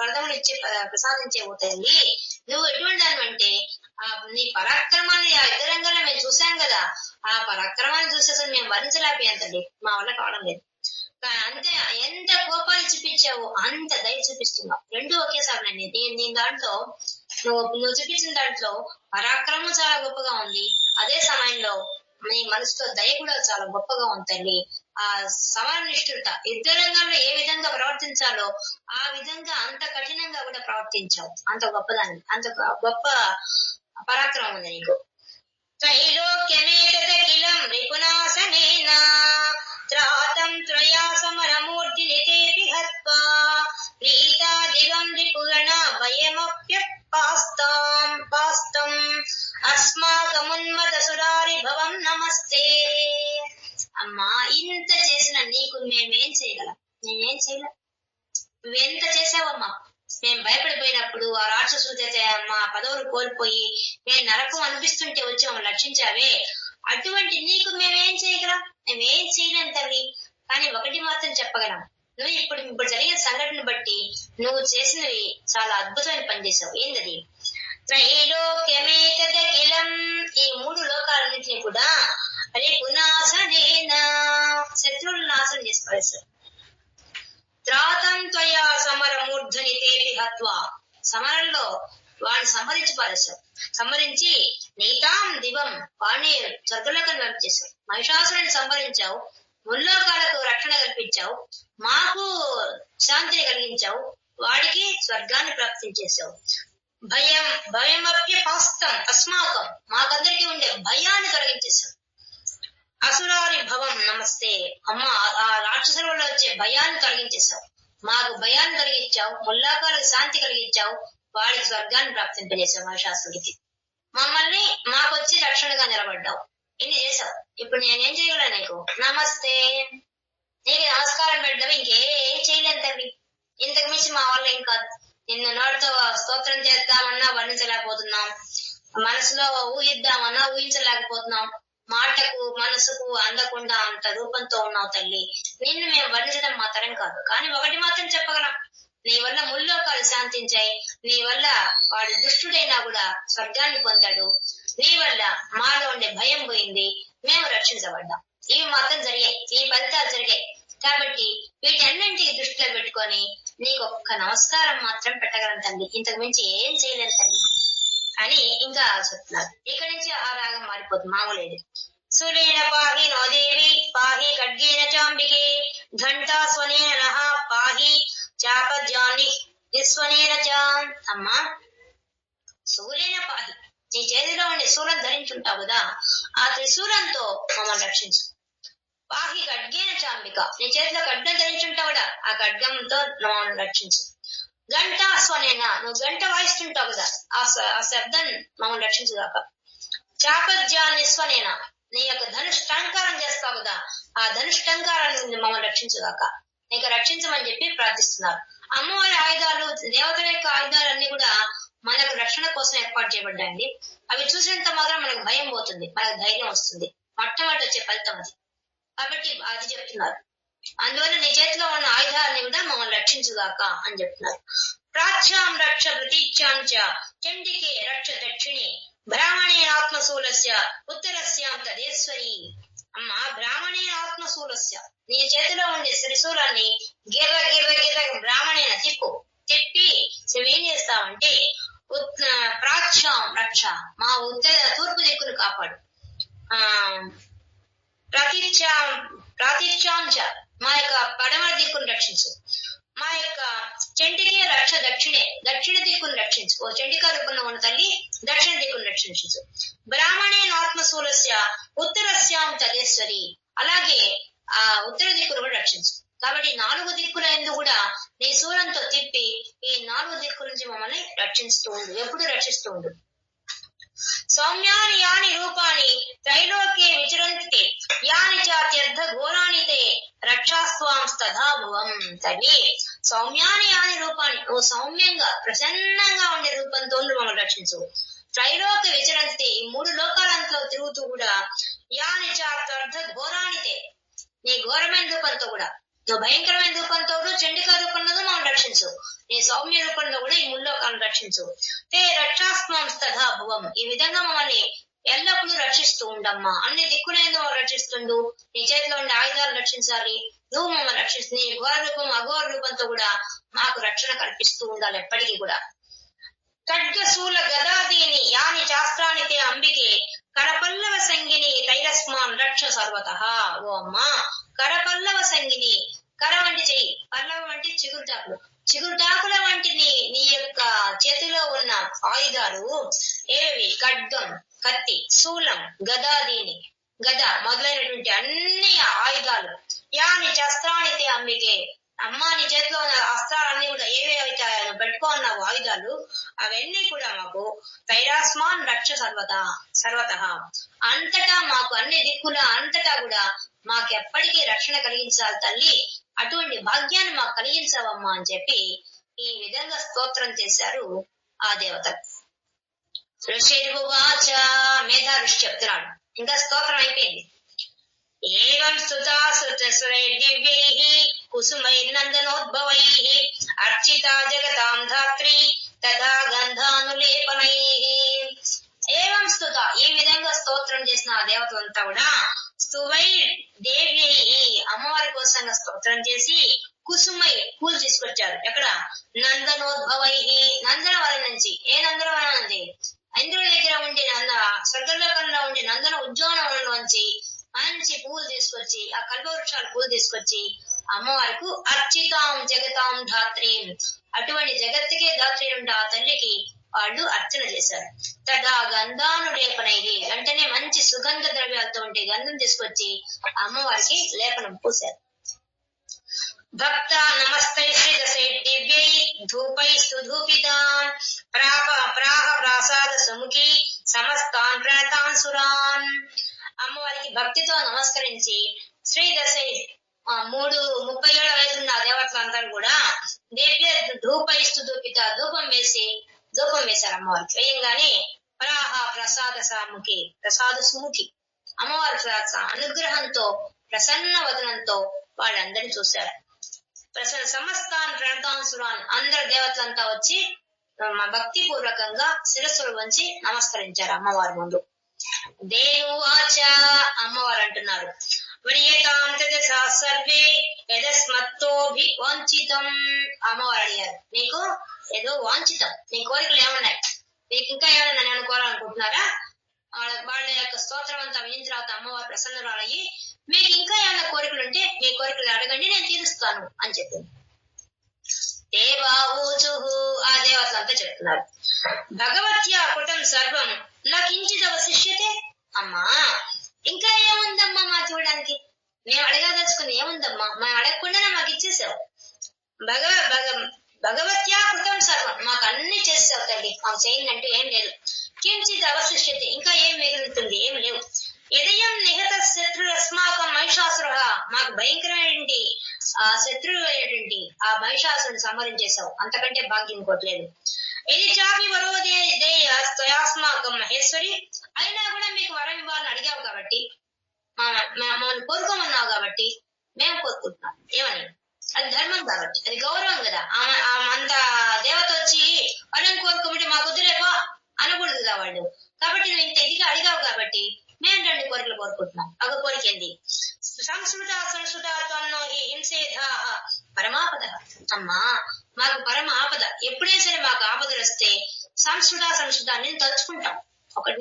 వరదములు ఇచ్చి ప్రసాదించే తల్లి నువ్వు ఎటువంటి దానివంటే నీ పరాక్రమాన్ని ఆ యుద్ధ రంగంలో మేము చూసాం కదా, ఆ పరాక్రమాన్ని చూసి అసలు మేము భరించలేకపోయాం తల్లి, మా వల్ల కావడం లేదు. అంతే, ఎంత కోపాన్ని చూపించావు అంత దయ చూపిస్తున్నావు. రెండు ఒకేసారి నీ దాంట్లో నువ్వు చూపించిన దాంట్లో పరాక్రమం చాలా గొప్పగా ఉంది, అదే సమయంలో నీ మనసులో దయ కూడా చాలా గొప్పగా ఉంది తల్లి. ఆ సమనిష్ఠుత, యుద్ధ రంగంలో ఏ విధంగా ప్రవర్తించాలో ఆ విధంగా అంత కఠినంగా కూడా ప్రవర్తించావు. అంత గొప్పదాన్ని, అంత గొప్ప పరాక్రమం ఉంది నీకు. త్రైలోక్యమేతదఖిలం రిపునాశనేన త్రాతం త్రయా సమరమూర్ధిని తేపి హత్వా ప్రీతా దివం రిపుగణ భయమప్యపాస్తం అస్మాకమున్మద సురారి భవం నమస్తే. అమ్మా ఇంత చేసిన నీకు మేమేం చేయగలం? నేనేం చేయలేం. నువ్వెంత చేసావమ్మా. మేము భయపడిపోయినప్పుడు ఆ రాక్షసులు మా పదవులు కోల్పోయి మేము నరకం అనిపిస్తుంటే వచ్చి మమ్మల్ని రక్షించావే, అటువంటి నీకు మేమేం చేయగలం? మేమేం చేయలేం తల్లి. కానీ ఒకటి మాత్రం చెప్పగలం, నువ్వు ఇప్పుడు జరిగిన సంఘటన బట్టి నువ్వు చేసినవి చాలా అద్భుతమైన పని చేసావు. ఏంటది? త్రైలోక్యమేతదఖిలం, ఈ మూడు లోకాలన్నింటినీ కూడా రిపునాశనేన, శత్రువులను నాశనం చేసి పడేశారు. త్రాతం త్వయా సమరమూర్ధని తేపి హత్వా, సమరంలో వాడిని సంహరించి పారేశావు. సంహరించి నీతాం దివం, వాడిని స్వర్గలోకం పంపించేశావు. మహిషాసురుని సంహరించావు, ముల్లోకాలకు రక్షణ కల్పించావు, మాకు శాంతిని కలిగించావు, వాడికి స్వర్గాన్ని ప్రాప్తించేశావు. భయమప్యపాస్తం అస్మాకం, మాకందరికీ ఉండే భయాన్ని తొలగించేశావు. అసురారి భవం నమస్తే, అమ్మ ఆ రాక్షసుల వల్ల వచ్చే భయాన్ని తొలగించేశావు. మాకు భయాన్ని కలిగించావు, ముల్లోకాలకు శాంతి కలిగించావు, వాడికి స్వర్గాన్ని ప్రాప్తింపజేశావు మహిషాసురుడికి. మమ్మల్ని మాకొచ్చి రక్షణగా నిలబడ్డావు. ఇన్ని చేశావు. ఇప్పుడు నేనేం చేయగలను నీకు? నమస్తే, నీకు నమస్కారం పెట్టడం ఇంకేం చేయలేను తల్లి. ఇంతకు మించి మా వల్ల ఏం కాదు. నిన్ను నోటితో స్తోత్రం చేద్దామన్నా వర్ణించలేకపోతున్నాం, మనసులో ఊహిద్దామన్నా ఊహించలేకపోతున్నాం, మాటకు మనసుకు అందకుండా అంత రూపంతో ఉన్నావు తల్లి. నిన్ను మేము వర్ణించడం మా తరం కాదు. కానీ ఒకటి మాత్రం చెప్పగలం, నీ వల్ల ముల్లోకాలు శాంతించాయి, నీ వల్ల వాడు దుష్టుడైనా కూడా స్వర్గాన్ని పొందాడు, నీ వల్ల మాలో ఉండే భయం పోయింది, మేము రక్షించబడ్డాం. ఇవి మాత్రం జరిగాయి, ఈ ఫలితాలు జరిగాయి. కాబట్టి వీటన్నింటికి దృష్టిలో పెట్టుకొని నీకు ఒక్క నమస్కారం మాత్రం పెట్టగలం తల్లి, ఇంతకు మించి ఏం చేయలేను తల్లి అని ఇంకా చెప్తున్నారు. ఇక్కడి నుంచి ఆ రాగం మారిపోతుంది, మామూలేదు. సురేణ పాహి నోదేవి పాహి ఖడ్గేన చాంబికే ఘంటా స్వనేన నః పాహి చాపజాని నిస్వనేన చాం. అమ్మా సూర్యన పాహి, నీ చేతిలో ఉండే శూలం ధరించుంటావు కదా, ఆ త్రిశూలంతో మమ్మల్ని రక్షించు. పాహి ఖడ్గేన చాంబిక, నీ చేతిలో ఖడ్గం ధరించుంటావుడా, ఆ ఖడ్గంతో మమ్మల్ని రక్షించు. గంటా స్వనేన, నువ్వు గంట వాయిస్తుంటావు కదా, ఆ శబ్దం మమ్మల్ని రక్షించుగాక. చాపజ్యాన్ని స్వనేన, నీ యొక్క ధనుష్టంకారం చేస్తావు కదా, ఆ ధనుష్టంకారాన్ని మమ్మల్ని రక్షించుగాక. నీకు రక్షించమని చెప్పి ప్రార్థిస్తున్నారు. అమ్మవారి ఆయుధాలు, దేవతల యొక్క ఆయుధాలన్నీ కూడా మనకు రక్షణ కోసం ఏర్పాటు చేయబడ్డాయండి. అవి చూసినంత మాత్రం మనకు భయం పోతుంది, మనకు ధైర్యం వస్తుంది, మొట్టమొదటి వచ్చే ఫలితం అది. కాబట్టి అది చెప్తున్నారు. అందువల్ల నీ చేతిలో ఉన్న ఆయుధాన్ని కూడా మమ్మల్ని రక్షించుగాక అని చెప్తున్నారు. ప్రాచ్యాం రక్ష ప్రతీచ్యాం చ చండికే రక్ష దక్షిణి బ్రాహ్మణేన ఆత్మశూలస్య ఉత్తరస్యాం తదేశ్వరి. అమ్మ బ్రాహ్మణేన ఆత్మశూలస్య, నీ చేతిలో ఉండే త్రిశూలాన్ని గిర్ర గిర్ర గిర్ర బ్రాహ్మణేన తిప్పి ఏం చేస్తావంటే ప్రాచ్యాం రక్ష, మా తూర్పు దిక్కును కాపాడు. ప్రాతిచ్యాంచ, మా యొక్క పడమర దిక్కును రక్షించు. మా యొక్క చండికే రక్ష దక్షిణే, దక్షిణ దిక్కును రక్షించు. ఓ చండికా రూపంలో ఉన్న తల్లి దక్షిణ దిక్కును రక్షించు. బ్రాహ్మణేన ఆత్మశూలస్య ఉత్తరస్యాం తదేశ్వరి, అలాగే ఆ ఉత్తర దిక్కును కూడా రక్షించు. కాబట్టి 4 దిక్కుల ఎందు కూడా నీ శూలంతో తిప్పి ఈ 4 దిక్కుల నుంచి మమ్మల్ని రక్షిస్తూ ఉండు, ఎప్పుడు రక్షిస్తూ ఉండు. సౌమ్యాని యాని రూపాని త్రైలోక్యే విచరంతి యాని చాత్యర్థ ఘోరాని తే తథా భువం. తల్లి సౌమ్యాని యాని రూపాన్ని, ఓ సౌమ్యంగా ప్రసన్నంగా ఉండే రూపంతో మమ్మల్ని రక్షించు. త్రైలోక విచరంతి, ఈ 3 లోకాలంతో తిరుగుతూ కూడా యాని చార్ధ ఘోరానితే, నీ ఘోరమైన రూపంతో కూడా, నువ్వు భయంకరమైన రూపంతో చండికా రూపంలో మమ్మల్ని రక్షించు. నీ సౌమ్య రూపంలో కూడా ఈ 3 లోకాలను రక్షించు. తే రక్షాస్మాం తథా భువం, ఈ విధంగా మమ్మల్ని ఎల్లప్పుడూ రక్షిస్తూ ఉండమ్మా. అన్ని దిక్కులైన రక్షిస్తుండు. నీ చేతిలో ఉండే ఆయుధాలు రక్షించాలి, నువ్వు మమ్మల్ని రక్షిస్తు. నీ ఘోర రూపం అఘోర రూపంతో కూడా మాకు రక్షణ కల్పిస్తూ ఉండాలి ఎప్పటికీ కూడా. ఖడ్గశూల గదాదీని యాని శాస్త్రానికే అంబికే కరపల్లవ సంగిని తైరస్మాన్ రక్ష సర్వతః. ఓ అమ్మా, కరపల్లవ సంగిని, కర వంటి చెయ్యి, పల్లవ వంటి చిగురుటాకులు, చిగురుటాకుల వంటి నీ యొక్క చేతిలో ఉన్న ఆయుధాలు ఏవి? ఖడ్గం కత్తి, శూలం గదాదీని గద మొదలైనటువంటి అన్ని ఆయుధాలు. యాని శస్త్రానితే అంబికే, అమ్మా నీ చేతిలో ఉన్న అస్త్రాలన్నీ కూడా ఏవేవైతే పెట్టుకో అన్నావు ఆయుధాలు, అవన్నీ కూడా మాకు తైరాస్మాన్ రక్ష సర్వతః, అంతటా మాకు అన్ని దిక్కుల అంతటా కూడా మాకు ఎప్పటికీ రక్షణ కలిగించాలి తల్లి. అటువంటి భాగ్యాన్ని మాకు కలిగించావమ్మా అని చెప్పి ఈ విధంగా స్తోత్రం చేశారు ఆ దేవత. ఋషిర్వాచ, మేధా ఋషి చెప్తున్నాడు, ఇంకా స్తోత్రం అయిపోయింది. ఏవం స్తుతా దివ్యైః కుసుమైర్నందనోద్భవైః అర్చితా జగతాం ధాత్రి తథా గంధానులేపనైః. ఏవం స్తుత, ఈ విధంగా స్తోత్రం చేసిన ఆ దేవతలంతా కూడా స్తువై దేవ్యైః, అమ్మవారి కోసంగా స్తోత్రం చేసి, కుసుమై పూలు తీసుకొచ్చారు. ఎక్కడ? నందనోద్భవైః, నందనవనం నుంచి. ఏ నందనవనం నుంచి? ఇంద్రుడి దగ్గర ఉండే స్వర్గలోకంలో ఉండే నందన ఉద్యానవనంలోంచి మంచి పూలు తీసుకొచ్చి, ఆ కల్పవృక్షాల పూలు తీసుకొచ్చి అమ్మవారికి అర్చితాం జగతాం ధాత్రీం, అటువంటి జగత్తుకే ధాత్రి ఉంటే ఆ తల్లికి వాళ్ళు అర్చన చేశారు. తదా గంధానులేపనై, వెంటనే మంచి సుగంధ ద్రవ్యాలతో ఉంటే గంధం తీసుకొచ్చి అమ్మవారికి లేపనం పూశారు. భక్త నమస్తై శ్రీదశై దివ్యై ధూపై సుధూపితాన్ ప్రాహ ప్రాసాద సముఖి సమస్తాన్ ప్రణతాన్ సురాన్. అమ్మవారికి భక్తితో నమస్కరించి శ్రీదశై 30 ఏళ్ల వయసున్న ఆ దేవతలందరూ కూడా దివ్య ధూపై స్థుధూపిత, ధూపం వేశారు అమ్మవారికి. వేయంగానే ప్రాహ ప్రసాద సాముఖి, ప్రసాద సుముఖి, అమ్మవారి అనుగ్రహంతో ప్రసన్న వదనంతో వాళ్ళందరినీ చూశారు. సమస్తాన్ ప్రణతాన్ సురాన్, అందరు దేవతలంతా వచ్చి భక్తి పూర్వకంగా శిరస్సులు వంచి నమస్కరించారు అమ్మవారి ముందు. దేవాచ, అమ్మవారు అంటున్నారు, సర్వే యదస్మత్తోభి వాంఛితం. అమ్మవారు అడిగారు, నీకు ఏదో వాంఛితం, నీ కోరికలు ఏమున్నాయి, నీకు ఇంకా ఏమైనా నన్ను అనుకోవాలనుకుంటున్నారా? వాళ్ళ యొక్క స్తోత్రం అంతా విని తర్వాత అమ్మవారు ప్రసన్నరాలయ్యి, మీకు ఇంకా ఏమైనా కోరికలు ఉంటే మీ కోరికలు అడగండి, నేను తీరుస్తాను అని చెప్పింది. దేవాఊచుహు, ఆ దేవతలంతా చెప్తున్నారు, భగవత్యా కృతం సర్వం నాకించిత అవశిష్యతే. అమ్మా ఇంకా ఏముందమ్మా మా చూడడానికి, మేము అడగదలుచుకుని ఏముందమ్మా, మేము అడగకుండానే మాకు ఇచ్చేసావు. భగవత్యా కృతం సర్వం, మాకు అన్ని చేసావు తల్లి, మాకు చేయండి ఏం లేదు. కించిత్ అవశిష్యతే, ఇంకా ఏం మిగులుతుంది, ఏం లేవు. యదయం నిహత శత్రు అస్మాకం మహిషాసుర, మాకు భయంకరమైనటువంటి ఆ శత్రువు అయినటువంటి ఆ మహిషాసురుని సంహరించేశావు, అంతకంటే భాగ్యం ఇంకోట్లేదు. ఇది చాపి వరో దేయాస్మాకం మహేశ్వరి, అయినా కూడా మీకు వరం ఇవ్వాలని అడిగావు కాబట్టి, మమ్మల్ని కోరుకోమన్నావు కాబట్టి మేము కోరుకుంటున్నాం. ఏమని? అది ధర్మం కాబట్టి, అది గౌరవం కదా. అంత దేవత వచ్చి వరం కోరుకోమంటే మాకు వద్దులేపో అనకూడదు కదా వాళ్ళు. కాబట్టి నువ్వు ఇంత ఇదిగా అడిగావు కాబట్టి మేము 2 కోరికలు కోరుకుంటున్నాం. ఒక కోరిక ఏంది? సంస్కృతాత్మన్నో హింసేధ పరమాపద. అమ్మా మాకు పరమ ఆపద, ఎప్పుడే సరే మాకు ఆపదలు వస్తే సంస్కృతాన్ని తలుచుకుంటాం,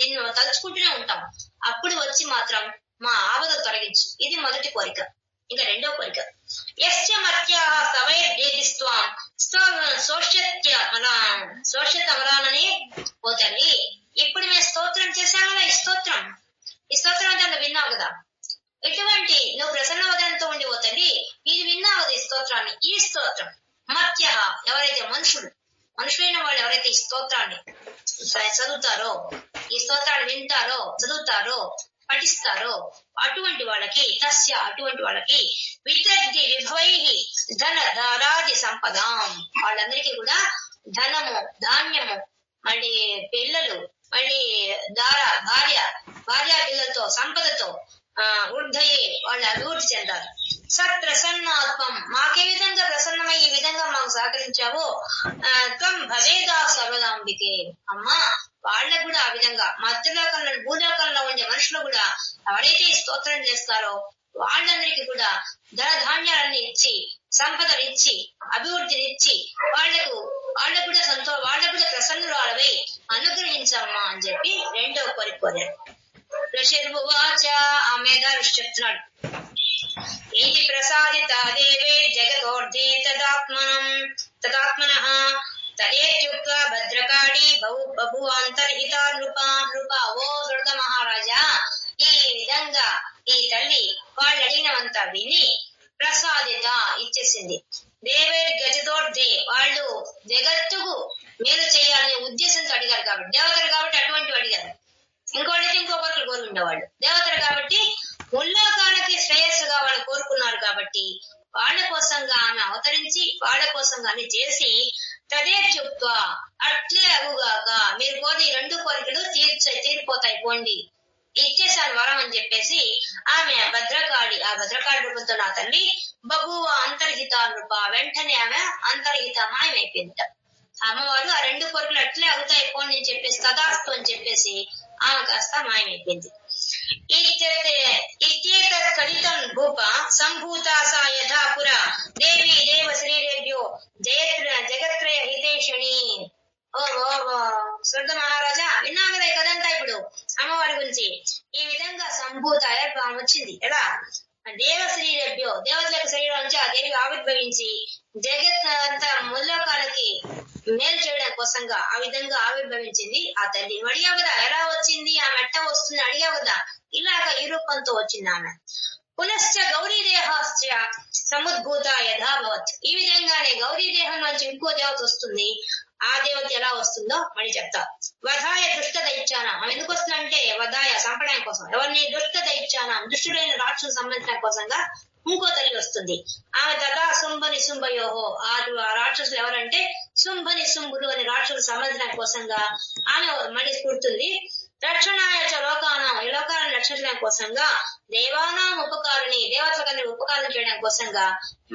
నిన్ను తలుచుకుంటూనే ఉంటాం. అప్పుడు వచ్చి మాత్రం మా ఆపదలు తొలగించు. ఇది మొదటి కోరిక. ఇంకా రెండో కోరిక, యస్యమత్యా సవైర్దేదిస్వాం సోష్యతమరానని. ఓ తల్లి, ఇప్పుడు మేము స్తోత్రం చేశాం కదా, ఈ స్తోత్రం అంటే విన్నావు కదా, ఇటువంటి నువ్వు ప్రసన్న వదనంతో ఉండి ఓ తల్లి ఇది విన్నావు కదా, ఈ స్తోత్రాన్ని. ఈ స్తోత్రం మత్య, ఎవరైతే మనుషులైన వాళ్ళు ఎవరైతే ఈ స్తోత్రాన్ని చదువుతారో, ఈ స్తోత్రాన్ని వింటారో చదువుతారో, పఠిస్తారో అటువంటి వాళ్ళకి వితర్ది విభవై ధన ధారాది సంపదాం, వాళ్ళందరికీ కూడా ధనము, ధాన్యము, మళ్ళీ పిల్లలు, మళ్ళీ భార్య పిల్లలతో, సంపదతో వృద్ధయే వాళ్ళు అభివృద్ధి చెందారు. సత్ప్రసన్నాత్మం, మాకే విధంగా ప్రసన్నమై ఈ విధంగా మాకు సహకరించావో త్వం భవేదా సర్వదాంబికే, అమ్మా వాళ్ళకు కూడా ఆ విధంగా మధ్యలోకంలో భూలోకంలో ఉండే మనుషులు కూడా ఎవరైతే స్తోత్రం చేస్తారో వాళ్ళందరికీ కూడా ధన ధాన్యాలన్నీ ఇచ్చి, సంపదలు ఇచ్చి, అభివృద్ధిని ఇచ్చి, వాళ్ళకు కూడా ప్రసన్నురాలవై అనుగ్రహించమ్మా అని చెప్పి రెండవ కోరిక కోరారు. ఋషిర్భువాచ, ఆ మేధాఋషి చెప్తున్నాడు, ఇది ప్రసాదిత దేవే జగతోర్ధే తదాత్మనః తదేత్యుక్త భద్రకాళి బభువాంతర్హిత నృప. ఓ దుర్గ మహారాజా, ఈ విధంగా ఈ తల్లి వాళ్ళు అడిగినవంతా విని ప్రసాదిత ఇచ్చేసింది. దేవేరి గజతోర్ధే, వాళ్ళు జగత్తుకు మేలు చేయాలనే ఉద్దేశంతో అడిగారు కాబట్టి, దేవతలు కాబట్టి అటువంటి అడిగారు. ఇంకోళ్ళకి ఇంకొకరికి కోరి ఉండేవాళ్ళు, దేవతలు కాబట్టి ముల్లోకాలకి శ్రేయస్సుగా వాళ్ళు కోరుకున్నారు కాబట్టి వాళ్ళ కోసంగా ఆమె అవతరించి వాళ్ళ కోసంగా అన్ని చేసి తదేత్యుక్త, అట్లే అగుగాక, మీరు కోరి రెండు కోరికలు తీరిపోతాయి పోండి, ఇచ్చేసాను వరం అని చెప్పేసి ఆమె ఆ భద్రకాళి రూపంతో నా తల్లి బభువ అంతర్హిత నృప, వెంటనే ఆమె అంతర్హిత మాయమైపోయింది. అమ్మవారు ఆ రెండు కోరికలు అట్లే అవుతాయి పోండి అని చెప్పేసి తదాస్తు అని చెప్పేసి ఆమె కాస్త మాయమైపోయింది. ఇత్యేతత్ కథితం భూప సంభూతా సా యథా పుర దేవి దేవ శ్రీరేభ్యో జగత్రయ హితేషిణి. ఓ స్వర్గ మహారాజా, విన్నా కదా ఈ కథంతా ఇప్పుడు అమ్మవారి గురించి. ఈ విధంగా సంభూత వచ్చింది ఎలా, దేవ శ్రీరేభ్యో, దేవతలకు శరీరం నుంచి ఆ దేవి ఆవిర్భవించి జగత్ అంతా ముల్లోకాలకి మేలు చేయడం కోసంగా ఆ విధంగా ఆవిర్భవించింది ఆ తల్లి. అడిగావు కదా ఎలా వచ్చింది, ఆ మెట్ట వస్తుంది అడిగావు కదా, ఇలాగ ఈ రూపంతో వచ్చింది ఆమె. పునశ్చ గౌరీ దేహాశ్చ సముద్భూత యథాభవత్, ఈ విధంగానే గౌరీ దేహం నుంచి ఇంకో దేవత వస్తుంది. ఆ దేవత ఎలా వస్తుందో మళ్ళీ చెప్తా. వధాయ దుష్ట దైత్యానం, ఆమె ఎందుకు వస్తుందంటే వధాయ సంపడానికి కోసం, ఎవరిని దుష్ట దైత్యానం దుష్టులైన రాక్షసులు సంబంధించడం కోసంగా ఇంకో తల్లి వస్తుంది. ఆమె తదా శుంభ నిశుంభయోహో, ఆ రాక్షసులు ఎవరంటే శుంభ నిశుంభులు అని రాక్షసులు సంబంధించడం కోసంగా ఆమె మళ్ళీ పుడుతుంది. రక్షణాయ చ లోకానం, ఈ లోకాలను రక్షించడం కోసంగా దేవానాం ఉపకారిణి, దేవతలకన్నా ఉపకారం చేయడం కోసంగా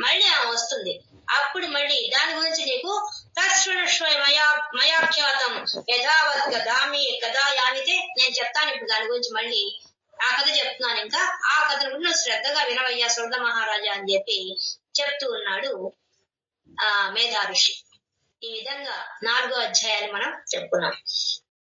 మళ్ళీ ఆమె వస్తుంది. అప్పుడు మళ్ళీ దాని గురించి నీకు తత్శృణుష్వ మయాఖ్యాతం యథావత్ కదా యానితే, నేను చెప్తాను ఇప్పుడు దాని గురించి మళ్ళీ ఆ కథ చెప్తున్నాను. ఇంకా ఆ కథను కూడా నువ్వు శ్రద్ధగా వినవయ్యా స్వర్గ మహారాజా అని చెప్పి చెప్తూ ఉన్నాడు ఆ మేధాఋషి. ఈ విధంగా 4వ అధ్యాయాన్ని మనం చెప్పుకున్నాం.